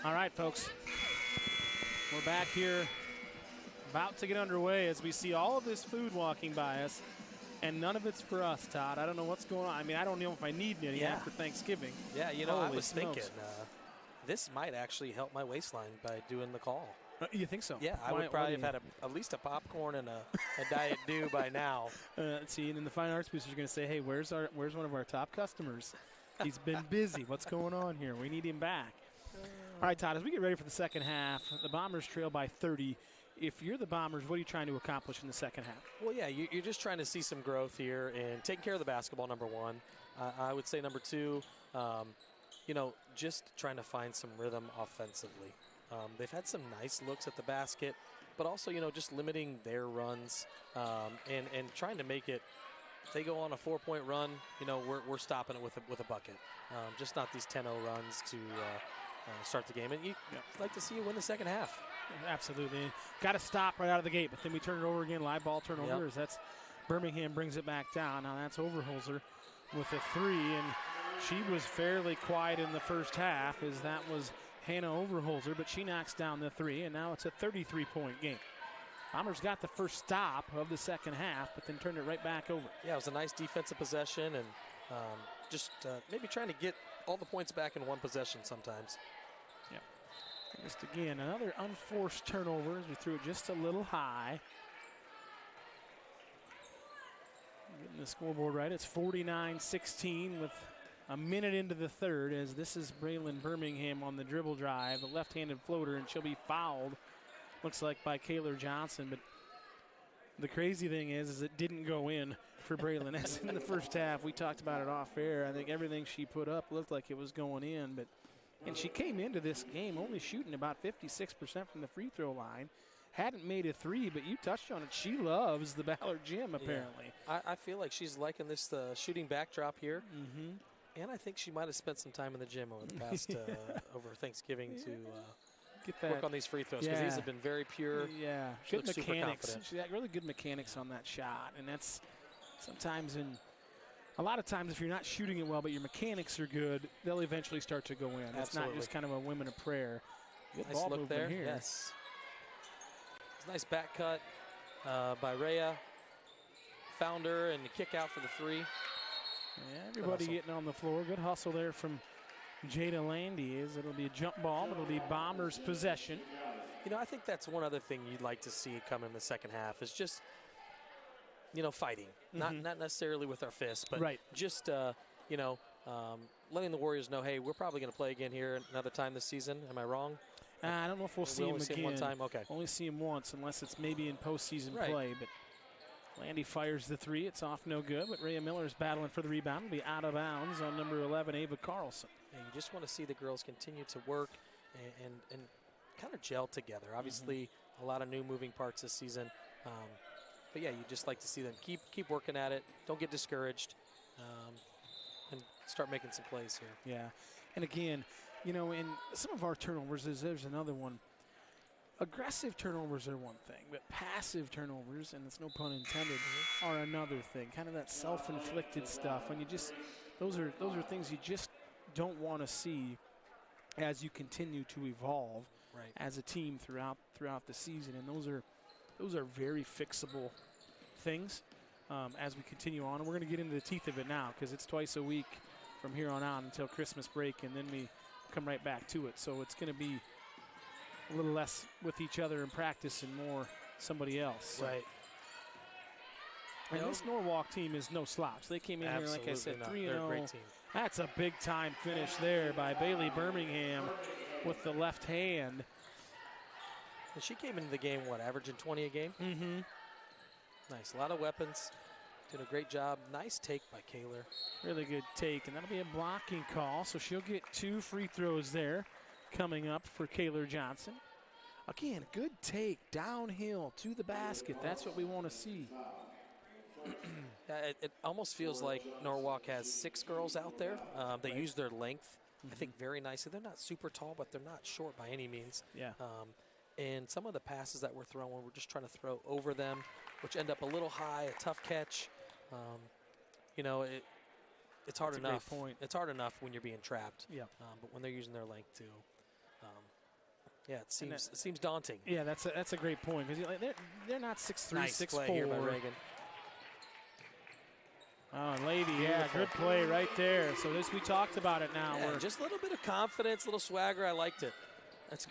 All right, folks. We're back here about to get underway as we see all of this food walking by us, and none of it's for us, Todd. I don't know what's going on. I mean, I don't know if I need any after Thanksgiving. Yeah, you know, I Holy was smokes. thinking this might actually help my waistline by doing the call. You think so? Yeah, I would probably have had at least a popcorn and a Diet Dew by now. See, and in the fine arts booth, you're going to say, hey, where's one of our top customers? He's been busy. What's going on here? We need him back. All right, Todd, as we get ready for the second half, the Bombers trail by 30. If you're the Bombers, what are you trying to accomplish in the second half? Well, yeah, you're just trying to see some growth here and taking care of the basketball, number one. I would say number two, you know, just trying to find some rhythm offensively. They've had some nice looks at the basket, but also, you know, just limiting their runs and trying to make it. If they go on a 4-point run, you know, we're stopping it with a bucket. Just not these 10-0 runs to start the game. And you'd like to see you win the second half. Absolutely. Got to stop right out of the gate, but then we turn it over again. Live ball turnover. As that's Birmingham brings it back down. Now that's Overholzer with a three, and she was fairly quiet in the first half as that was Hannah Overholzer, but she knocks down the three, and now it's a 33-point game. Bombers got the first stop of the second half, but then turned it right back over. Yeah, it was a nice defensive possession, and just maybe trying to get all the points back in one possession sometimes. Yep. Just again, another unforced turnover as we threw it just a little high. Getting the scoreboard right, it's 49-16 with a minute into the third, as this is Braylon Birmingham on the dribble drive, a left-handed floater, and she'll be fouled, looks like by Kaylor Johnson. But the crazy thing is it didn't go in for Braylon. As in the first half, we talked about it off air. I think everything she put up looked like it was going in, and she came into this game only shooting about 56% from the free throw line. Hadn't made a three, but you touched on it. She loves the Ballard gym, apparently. Yeah. I feel like she's liking this shooting backdrop here. Mm-hmm. And I think she might have spent some time in the gym over the past over Thanksgiving to get that, work on these free throws, because these have been very pure. Yeah, She good looks mechanics. super confident. She got really good mechanics on that shot, and that's sometimes a lot of times if you're not shooting it well, but your mechanics are good, they'll eventually start to go in. It's not just kind of a whim and a prayer. Good nice ball look movement there. here. Yes. It's a nice back cut by Rhea. Found her and the kick out for the three. Yeah, everybody getting on the floor. Good hustle there from Jada Landy. It'll be a jump ball, but it'll be Bombers possession. You know, I think that's one other thing you'd like to see come in the second half is just, you know, fighting. Mm-hmm. Not necessarily with our fists, but right. just, you know, letting the Warriors know, hey, we're probably going to play again here another time this season. Am I wrong? I don't know if we'll see him only again. See him one time? Okay. Only see him once, unless it's maybe in postseason play. But Landy fires the three. It's off no good, but Rhea Miller's battling for the rebound. It'll be out of bounds on number 11, Ava Carlson. Yeah, you just want to see the girls continue to work and kind of gel together. Obviously, a lot of new moving parts this season. But, yeah, you just like to see them keep working at it. Don't get discouraged and start making some plays here. Yeah. And, again, you know, in some of our turnovers, there's another one. Aggressive turnovers are one thing, but passive turnovers, and it's no pun intended, are another thing. Kind of that self-inflicted stuff. When you just, those are things you just don't want to see as you continue to evolve as a team throughout the season. And those are very fixable things as we continue on. And we're going to get into the teeth of it now because it's twice a week from here on out until Christmas break, and then we come right back to it. So it's going to be a little less with each other in practice and more somebody else. Right. And this Norwalk team is no slouch. They came in here, like I said, 3-0. They're a great team. That's a big-time finish there by Bailey Birmingham with the left hand. And she came into the game, averaging 20 a game? Mm-hmm. Nice. A lot of weapons. Did a great job. Nice take by Kaylor. Really good take, and that'll be a blocking call, so she'll get 2 free throws there coming up for Kaylor Johnson. Again, good take downhill to the basket. That's what we want to see. It almost feels like Norwalk has 6 girls out there. They use their length, I think, very nicely. They're not super tall, but they're not short by any means. Yeah. And some of the passes that we're throwing, we're just trying to throw over them, which end up a little high, a tough catch. You know, it's hard enough. Great point. It's hard enough when you're being trapped. Yeah. But when they're using their length too. Yeah, it seems daunting. Yeah, that's a great point because they're not 6'3", Nice 6'4". play here by Reagan. Oh, and Levy, yeah, good play right there. So we talked about it now. Yeah, just a little bit of confidence, a little swagger. I liked it.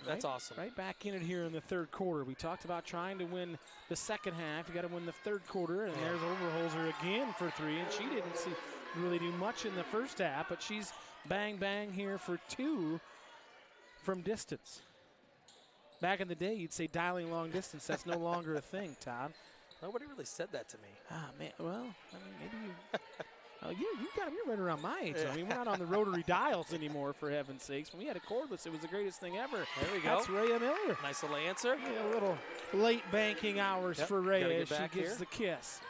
That's awesome. Right back in it here in the third quarter. We talked about trying to win the second half. You got to win the third quarter, and there's Overholzer again for 3, and she didn't really do much in the first half, but she's bang here for 2 from distance. Back in the day, you'd say dialing long distance. That's no longer a thing, Todd. Nobody really said that to me. Ah, man. Well, I mean, maybe you. You're right around my age. I mean, we're not on the rotary dials anymore, for heaven's sakes. When we had a cordless, it was the greatest thing ever. There we go. That's Rhea Miller. Nice little answer. Yeah, a little late banking hours for Rhea as she gives here. the kiss.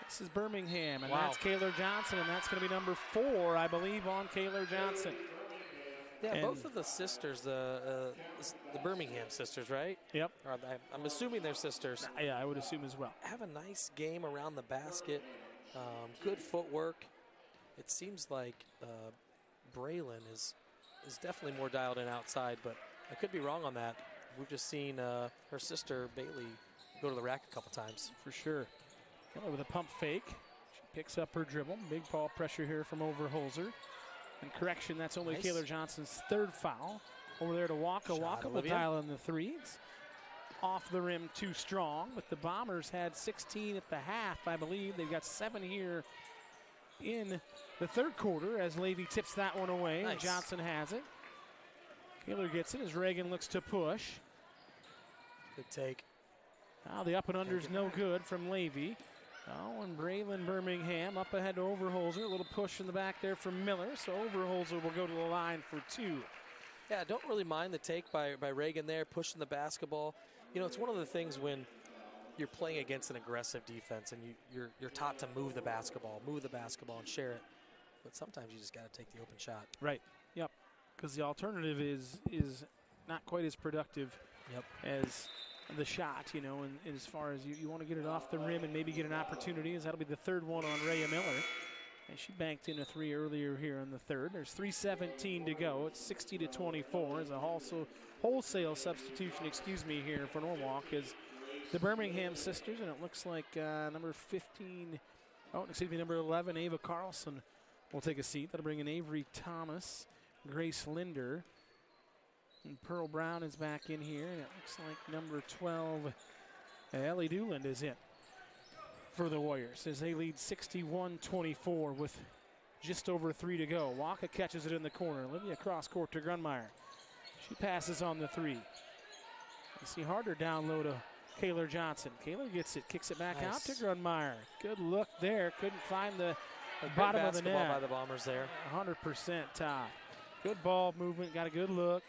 This is Birmingham, and Wow. that's Kaylor Johnson, and that's going to be number 4, I believe, on Kaylor Johnson. Yeah, And both of the sisters, the Birmingham sisters, right? Yep. I'm assuming they're sisters. Yeah, I would assume as well. Have a nice game around the basket. Good footwork. It seems like Braylon is definitely more dialed in outside, but I could be wrong on that. We've just seen her sister, Bailey, go to the rack a couple times. For sure. Keller with a pump fake. She picks up her dribble. Big ball pressure here from Overholzer. And correction, that's only Nice. Kaylor Johnson's 3rd foul. Over there to Waka. Shot, Waka will Olivia. dial in the 3s. Off the rim too strong, but the Bombers had 16 at the half, I believe. They've got 7 here in the third quarter as Levy tips that one away. Nice. And Johnson has it. Kaylor gets it as Reagan looks to push. Good take. Now the up and under's no good from Levy. Oh, and Braylon Birmingham up ahead to Overholzer. A little push in the back there from Miller, so Overholzer will go to the line for 2. Yeah, I don't really mind the take by Reagan there, pushing the basketball. You know, it's one of the things when you're playing against an aggressive defense and you're taught to move the basketball and share it. But sometimes you just got to take the open shot. Right. Yep. Because the alternative is not quite as productive Yep. as the shot, you know, and as far as you want to get it off the rim and maybe get an opportunity, as that'll be the 3rd one on Rhea Miller. And she banked in a 3 earlier here in the 3rd. There's 3:17 to go. It's 60-24 as a wholesale substitution, here for Norwalk is the Birmingham sisters, and it looks like number 11, Ava Carlson will take a seat. That'll bring in Avery Thomas, Grace Linder, and Pearl Brown is back in here, and it looks like number 12, Ellie Dooland is in for the Warriors as they lead 61-24 with just over 3 to go. Waka catches it in the corner. Olivia cross court to Grunmeyer. She passes on the 3. You see Harder down low to Kaylor Johnson. Kaylor gets it, kicks it back out to Grunmeyer. Good look there. Couldn't find the bottom of the net. By the Bombers there. 100% top. Good ball movement, got a good look.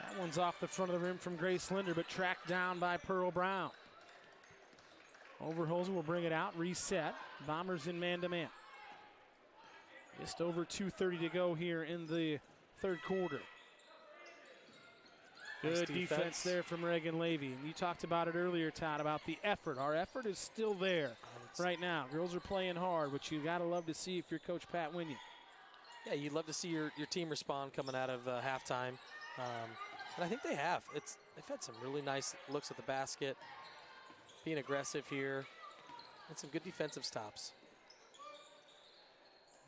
That one's off the front of the rim from Grace Linder, but tracked down by Pearl Brown. Overholzer will bring it out, reset. Bombers in man-to-man. Just over 2:30 to go here in the third quarter. Good defense there from Reagan Levy. And you talked about it earlier, Todd, about the effort. Our effort is still there right now. Girls are playing hard, which you got to love to see if you're Coach Pat Winion. Yeah, you'd love to see your team respond coming out of halftime. And I think they have. They've had some really nice looks at the basket, being aggressive here, and some good defensive stops.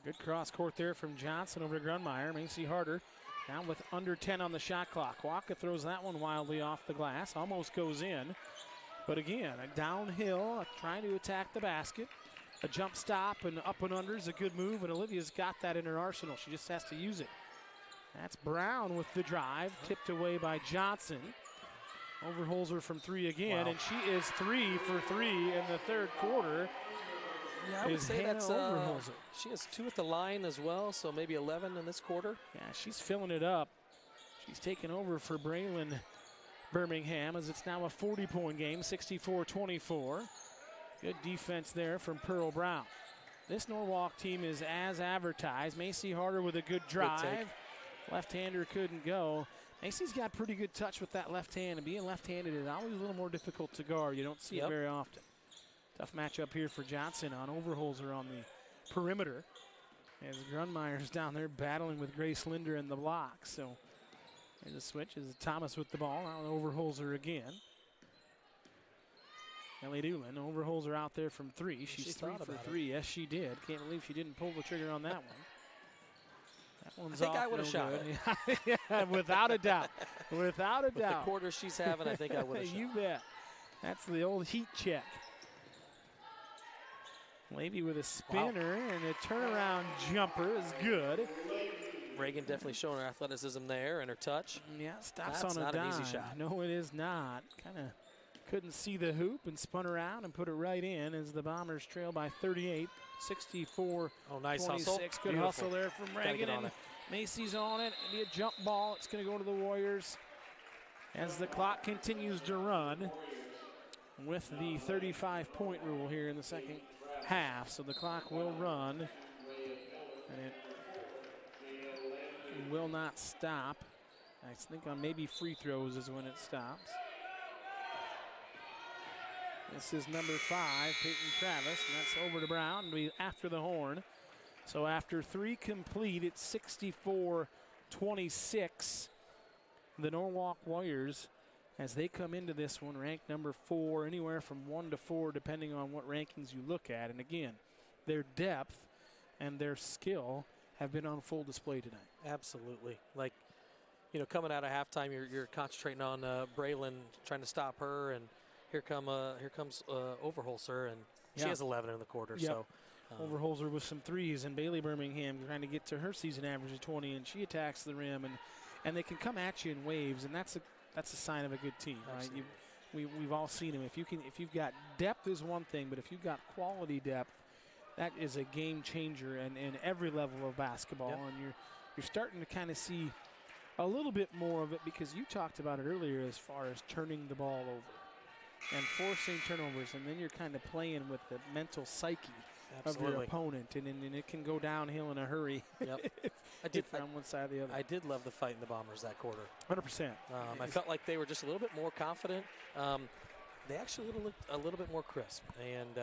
Good cross court there from Johnson over to Grunmeyer. Macy Harder down with under 10 on the shot clock. Waka throws that one wildly off the glass, almost goes in. But again, a downhill, trying to attack the basket. A jump stop and up and under is a good move, and Olivia's got that in her arsenal. She just has to use it. That's Brown with the drive, tipped away by Johnson. Overholzer from 3 again, and she is 3 for 3 in the third quarter. Yeah, I would say Hannah that's Overholzer. She has 2 at the line as well, so maybe 11 in this quarter. Yeah, she's filling it up. She's taken over for Braylon Birmingham as it's now a 40-point game, 64-24. Good defense there from Pearl Brown. This Norwalk team is as advertised. Macy Harder with a good drive. Left-hander couldn't go. Macy's got pretty good touch with that left hand, and being left-handed is always a little more difficult to guard. You don't see it very often. Tough matchup here for Johnson on Overholzer on the perimeter. As Grunmeyer's down there battling with Grace Linder in the block. So there's a switch as Thomas with the ball. Now Overholzer again. Ellie Doolin, Overholzer out there from 3. She's 3 for 3. Yes, she did. Can't believe she didn't pull the trigger on that one. That one's I think off I would have shot it. Yeah, without a doubt. Without a With doubt. the quarter she's having, I think I would have shot. You bet. That's the old heat check. Levy with a spinner and a turnaround jumper is good. Reagan definitely showing her athleticism there and her touch. Yeah, stops That's on a not dime. an easy shot. No, it is not. Kind of couldn't see the hoop and spun around and put it right in as the Bombers trail by 38, 64. Oh, nice 26. hustle. Good Beautiful. hustle there from Gotta Reagan. get on And it. Macy's on it. It'll be a jump ball. It's going to go to the Warriors as the clock continues to run with the 35-point rule here in the second half. So the clock will run, and it will not stop. I think on maybe free throws is when it stops. This is number 5, Peyton Travis, and that's over to Brown. It'll be after the horn. So after 3 complete, it's 64-26. The Norwalk Warriors, as they come into this one, ranked number 4, anywhere from 1 to 4, depending on what rankings you look at. And again, their depth and their skill have been on full display tonight. Absolutely. Like, you know, coming out of halftime, you're concentrating on Braylon, trying to stop her, and here comes Overholzer, and she has 11 in the quarter. Yep. So Overholzer with some threes, and Bailey Birmingham trying to get to her season average of 20, and she attacks the rim, and they can come at you in waves, and that's a sign of a good team, right? We've all seen them. If you've got depth is one thing, but if you've got quality depth, that is a game changer in every level of basketball. Yep. And you're starting to kind of see a little bit more of it because you talked about it earlier as far as turning the ball over and forcing turnovers, and then you're kind of playing with the mental psyche of your opponent, and it can go downhill in a hurry. Yep. if on one side or the other. I did love the fight in the Bombers that quarter. 100%. I felt like they were just a little bit more confident. They actually looked a little bit more crisp, and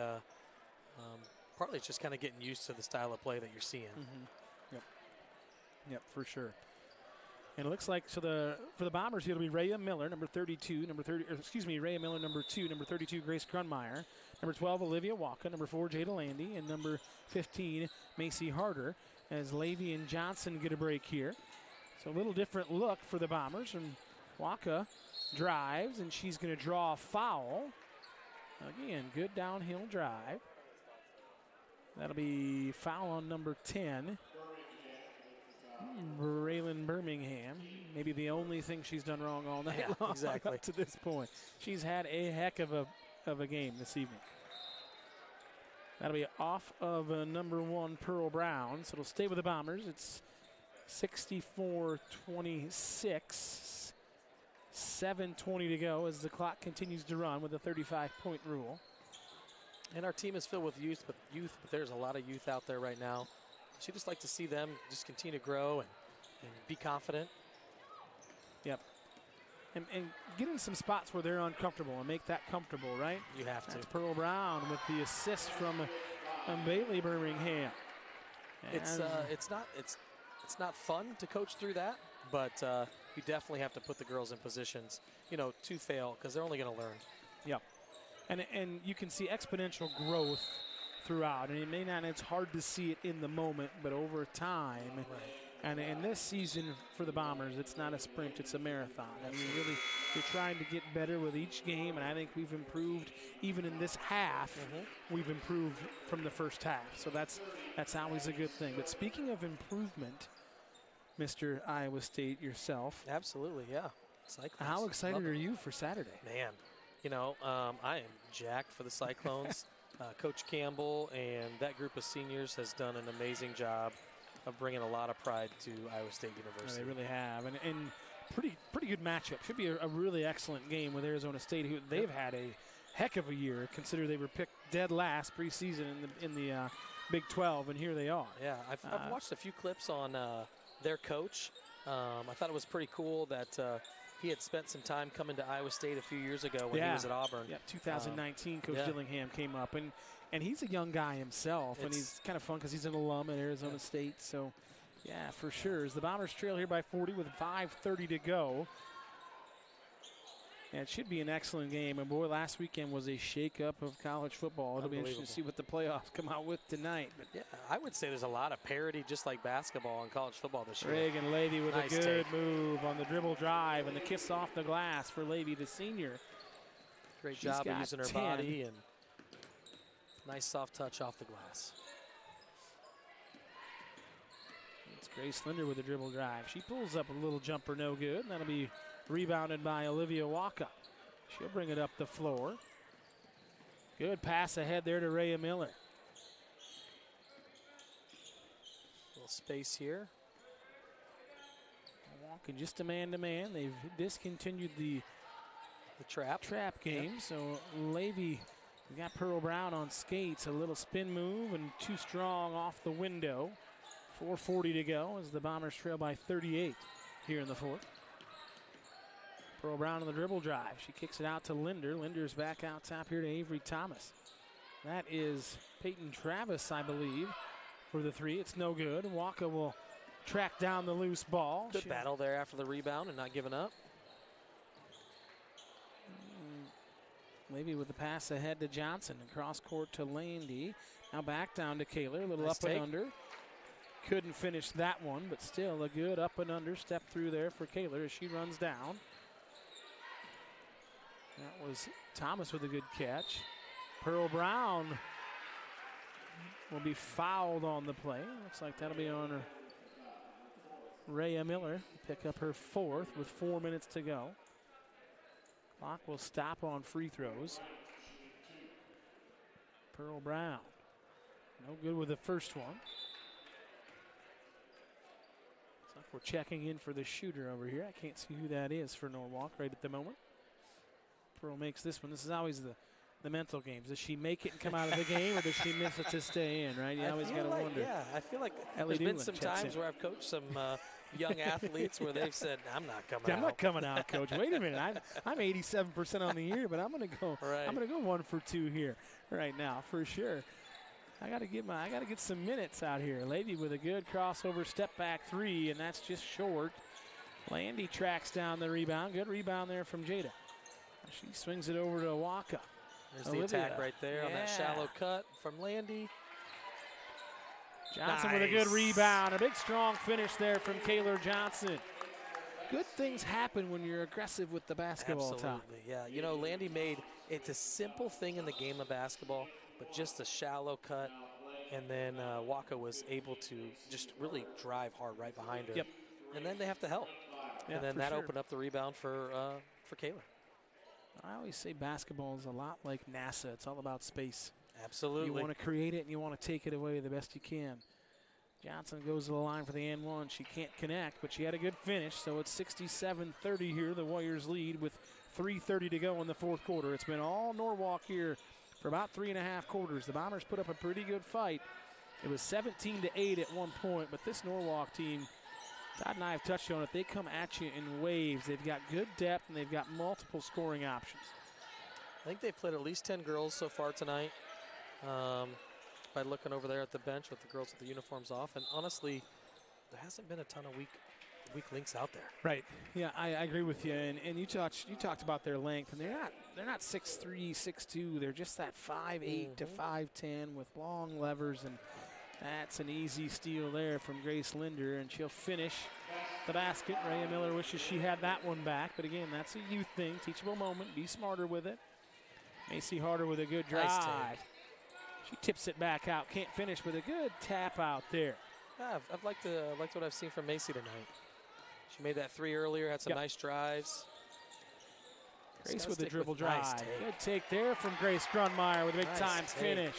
partly it's just kind of getting used to the style of play that you're seeing. Mm-hmm. Yep, for sure. And it looks like for the Bombers, it'll be Rhea Miller, number 32, Rhea Miller, number 2, number 32, Grace Grunmeyer, number 12, Olivia Waka, number 4, Jada Landy, and number 15, Macy Harder, as Levy and Johnson get a break here. So a little different look for the Bombers, and Waka drives, and she's going to draw a foul. Again, good downhill drive. That'll be foul on number 10. Braylon Birmingham, maybe the only thing she's done wrong all night long exactly. up to this point. She's had a heck of a game this evening. That'll be off of number 1, Pearl Brown, so it'll stay with the Bombers. It's 64-26, 7:20 to go as the clock continues to run with a 35-point rule. And our team is filled with youth, but there's a lot of youth out there right now. So you just like to see them just continue to grow and be confident. Yep. And get in some spots where they're uncomfortable and make that comfortable, right? You have to. That's Pearl Brown with the assist from Bailey Birmingham. It's not fun to coach through that, but you definitely have to put the girls in positions, to fail because they're only going to learn. Yep. And you can see exponential growth throughout, and it's hard to see it in the moment, but over time. Right. And in this season for the Bombers, it's not a sprint, it's a marathon. I mean, really, you're trying to get better with each game, and I think we've improved even in this half. We've improved from the first half, so that's always a good thing. But speaking of improvement, Mr. Iowa State yourself. Absolutely, yeah. Cyclones. How excited are you for Saturday? Man, I am jacked for the Cyclones. Coach Campbell and that group of seniors has done an amazing job of bringing a lot of pride to Iowa State University. Yeah, they really have, and pretty good matchup. Should be a really excellent game with Arizona State, who they've had a heck of a year. Consider they were picked dead last preseason in the Big 12, and here they are. Yeah, I've watched a few clips on their coach. I thought it was pretty cool that he had spent some time coming to Iowa State a few years ago when he was at Auburn. Yeah, 2019, Coach Dillingham came up, and And he's a young guy himself, and he's kind of fun because he's an alum at Arizona State. So, yeah, for sure. As the Bombers trail here by 40 with 5:30 to go. And it should be an excellent game. And, boy, last weekend was a shake-up of college football. It'll be interesting to see what the playoffs come out with tonight. But yeah, I would say there's a lot of parity, just like basketball and college football this year. Reagan Levy with nice a good take. move on the dribble drive and the kiss off the glass for Levy, the senior. Great She's job of got using her 10. body and nice soft touch off the glass. It's Grace Linder with the dribble drive. She pulls up a little jumper, no good. And that'll be rebounded by Olivia Waka. She'll bring it up the floor. Good pass ahead there to Rhea Miller. Little space here. Walking just a man-to-man. They've discontinued the trap game. Yep. So Levy got Pearl Brown on skates. A little spin move and too strong off the window. 4:40 to go as the Bombers trail by 38 here in the fourth. Pearl Brown on the dribble drive. She kicks it out to Linder. Linder's back out top here to Avery Thomas. That is Peyton Travis, I believe, for the three. It's no good. Waka will track down the loose ball. Good battle there after the rebound and not giving up. Maybe with the pass ahead to Johnson. Across court to Landy. Now back down to Kaler. A little Nice up and take. under. Couldn't finish that one, but still a good up and under step through there for Kaler as she runs down. That was Thomas with a good catch. Pearl Brown will be fouled on the play. Looks like that'll be on her. Rhea Miller pick up her fourth with 4 minutes to go. Clock will stop on free throws. Pearl Brown, no good with the first one. Looks like we're checking in for the shooter over here. I can't see who that is for Norwalk right at the moment. Pearl makes this one. This is always the mental games. Does she make it and come out of the game, or does she miss it to stay in, right? You always got to wonder. Yeah, I feel like Ellie there's been Newland some checks times in. where I've coached some young athletes where they've said, I'm not coming out. I'm not coming out, Coach. Wait a minute. I'm 87% on the year, but I'm going to go. Right. I'm going to go 1 for 2 here right now for sure. I got to get some minutes out here. Levy with a good crossover step back three, and that's just short. Landy tracks down the rebound. Good rebound there from Jada. She swings it over to Waka. There's Olivia. the attack right there on that shallow cut from Landy. Johnson with a good rebound. A big strong finish there from Kaler Johnson. Good things happen when you're aggressive with the basketball. Absolutely, yeah. You know, Landy it's a simple thing in the game of basketball, but just a shallow cut. And then Waka was able to just really drive hard right behind her. Yep. And then they have to help. Yeah, and then for that sure. opened up the rebound for Kaler. I always say basketball is a lot like NASA. It's all about space. Absolutely. You want to create it and you want to take it away the best you can. Johnson goes to the line for the and one. She can't connect, but she had a good finish, so it's 67-30 here. The Warriors lead with 3:30 to go in the fourth quarter. It's been all Norwalk here for about 3.5 quarters. The Bombers put up a pretty good fight. It was 17-8 at one point, but this Norwalk team, Todd and I have touched on it, they come at you in waves. They've got good depth, and they've got multiple scoring options. I think they've played at least 10 girls so far tonight. By looking over there at the bench with the girls with the uniforms off, and honestly, there hasn't been a ton of weak links out there. Right. Yeah, I agree with you. And you talked about their length, and they're not 6'3", 6'2". They're just that 5'8" to 5'10" with long levers, and that's an easy steal there from Grace Linder, and she'll finish the basket. Rhea Miller wishes she had that one back, but again, that's a youth thing, teachable moment. Be smarter with it. Macy Harder with a good drive. Nice take. She tips it back out. Can't finish with a good tap out there. Yeah, I've liked what I've seen from Macy tonight. She made that three earlier, had some nice drives. Grace with the dribble drive. Nice take. Good take there from Grace Grunmeyer with a big Nice time take. finish.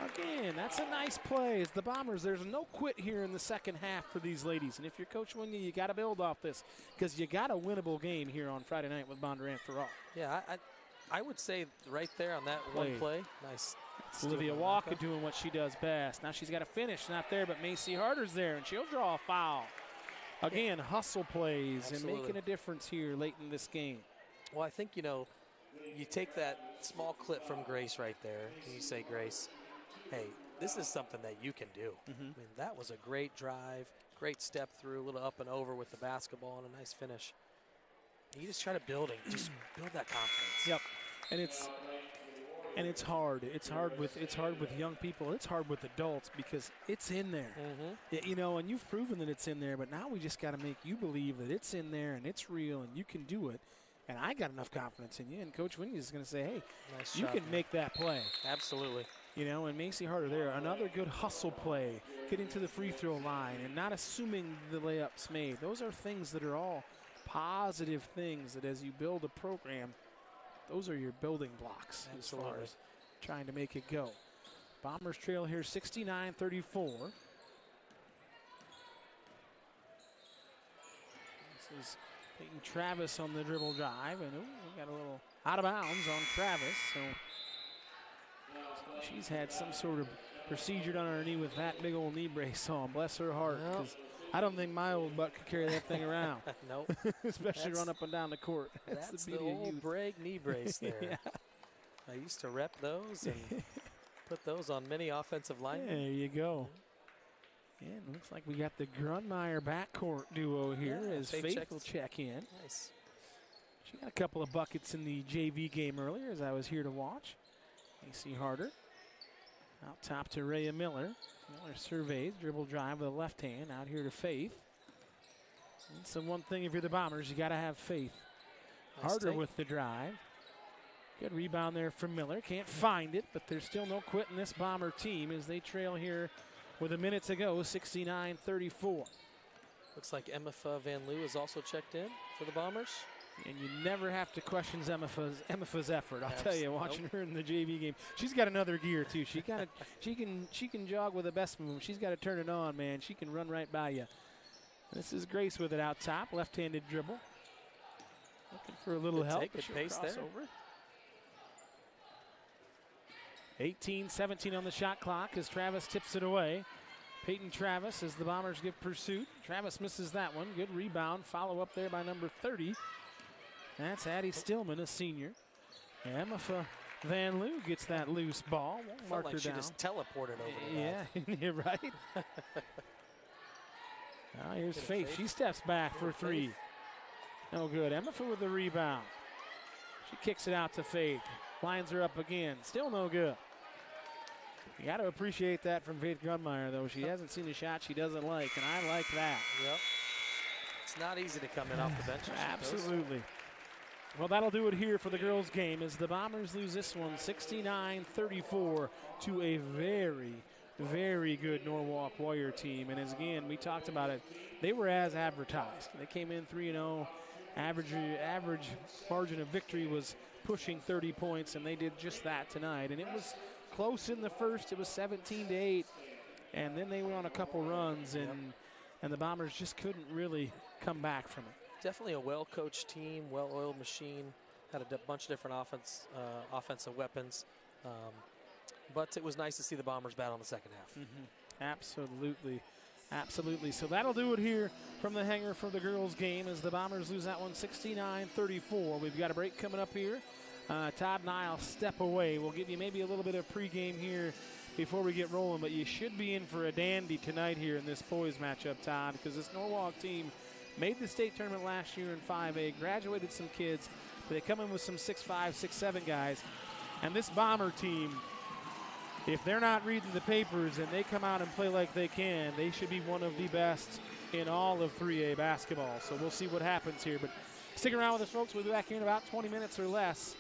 Again, that's a nice play. As the Bombers, there's no quit here in the second half for these ladies. And if you're Coach Wingy, you got to build off this because you got a winnable game here on Friday night with Bondurant for all. Yeah, I would say right there on that one play. Nice. It's Olivia Walker doing what she does best. Now she's got a finish, not there, but Macy Harder's there, and she'll draw a foul. Again, hustle plays and making a difference here late in this game. Well, I think, you take that small clip from Grace right there, and you say, Grace, hey, this is something that you can do. I mean, that was a great drive, great step through, a little up and over with the basketball, and a nice finish. You just try to build that confidence. Yep, and it's hard. It's hard with young people. It's hard with adults because it's in there. You know, and you've proven that it's in there. But now we just got to make you believe that it's in there and it's real and you can do it. And I got enough confidence in you. And Coach Winnie is going to say, hey, Nice you shot, can man. make that play. Absolutely. You know, and Macy Harder there, another good hustle play, getting to the free throw line and not assuming the layup's made. Those are things that are all positive things that as you build a program, those are your building blocks Absolutely. as far as trying to make it go. Bombers trail here 69-34. This is Peyton Travis on the dribble drive, and we got a little out of bounds on Travis. So she's had some sort of procedure done on her knee with that big old knee brace on. Bless her heart, because I don't think my old butt could carry that thing around. Nope. Especially run up and down the court. That's the beauty of old youth. Bragg knee brace there. Yeah. I used to rep those and put those on many offensive linemen. There you go. And it looks like we got the Grunmeyer backcourt duo here as Faith will check in. Nice. She got a couple of buckets in the JV game earlier as I was here to watch. AC Harder. Out top to Rhea Miller. Miller surveys, dribble drive with the left hand. Out here to Faith. And so one thing if you're the Bombers, you got to have faith. Nice Harder take. with the drive. Good rebound there from Miller. Can't find it, but there's still no quitting this Bomber team as they trail here with a minute to go, 69-34. Looks like Emma Van Loo is also checked in for the Bombers. And you never have to question Emma's effort. I'll tell you, watching her in the JV game, she's got another gear too. She can jog with the best of them. She's got to turn it on, man. She can run right by you. This is Grace with it out top, left-handed dribble. Looking for a little Good help. take, good pace there. 18-17 on the shot clock as Travis tips it away. Peyton Travis as the Bombers give pursuit. Travis misses that one. Good rebound. Follow up there by number 30. That's Addie Stillman, a senior. Emma Van Loo gets that loose ball. Won't Felt mark like her she down. just teleported over to that. Yeah, you're right. Now here's Faith. She steps back for three. No good. Emma with the rebound. She kicks it out to Faith. Lines her up again. Still no good. You got to appreciate that from Faith Grunmeyer, though. She hasn't seen a shot she doesn't like, and I like that. Yep. It's not easy to come in off the bench. Absolutely. Well, that'll do it here for the girls' game as the Bombers lose this one 69-34 to a very, very good Norwalk Warrior team. And as again, we talked about it, they were as advertised. They came in 3-0. Average margin of victory was pushing 30 points, and they did just that tonight. And it was close in the first. It was 17-8, and then they went on a couple runs, and the Bombers just couldn't really come back from it. Definitely a well-coached team, well-oiled machine. Had a bunch of different offensive weapons. But it was nice to see the Bombers battle in the second half. Absolutely. Absolutely. So that'll do it here from the hangar for the girls' game as the Bombers lose that one 69-34. We've got a break coming up here. Todd and I'll step away. We'll give you maybe a little bit of pregame here before we get rolling, but you should be in for a dandy tonight here in this poise matchup, Todd, because this Norwalk team made the state tournament last year in 5A, graduated some kids, but they come in with some 6'5", 6'7" guys. And this Bomber team, if they're not reading the papers and they come out and play like they can, they should be one of the best in all of 3A basketball. So we'll see what happens here. But stick around with us, folks. We'll be back here in about 20 minutes or less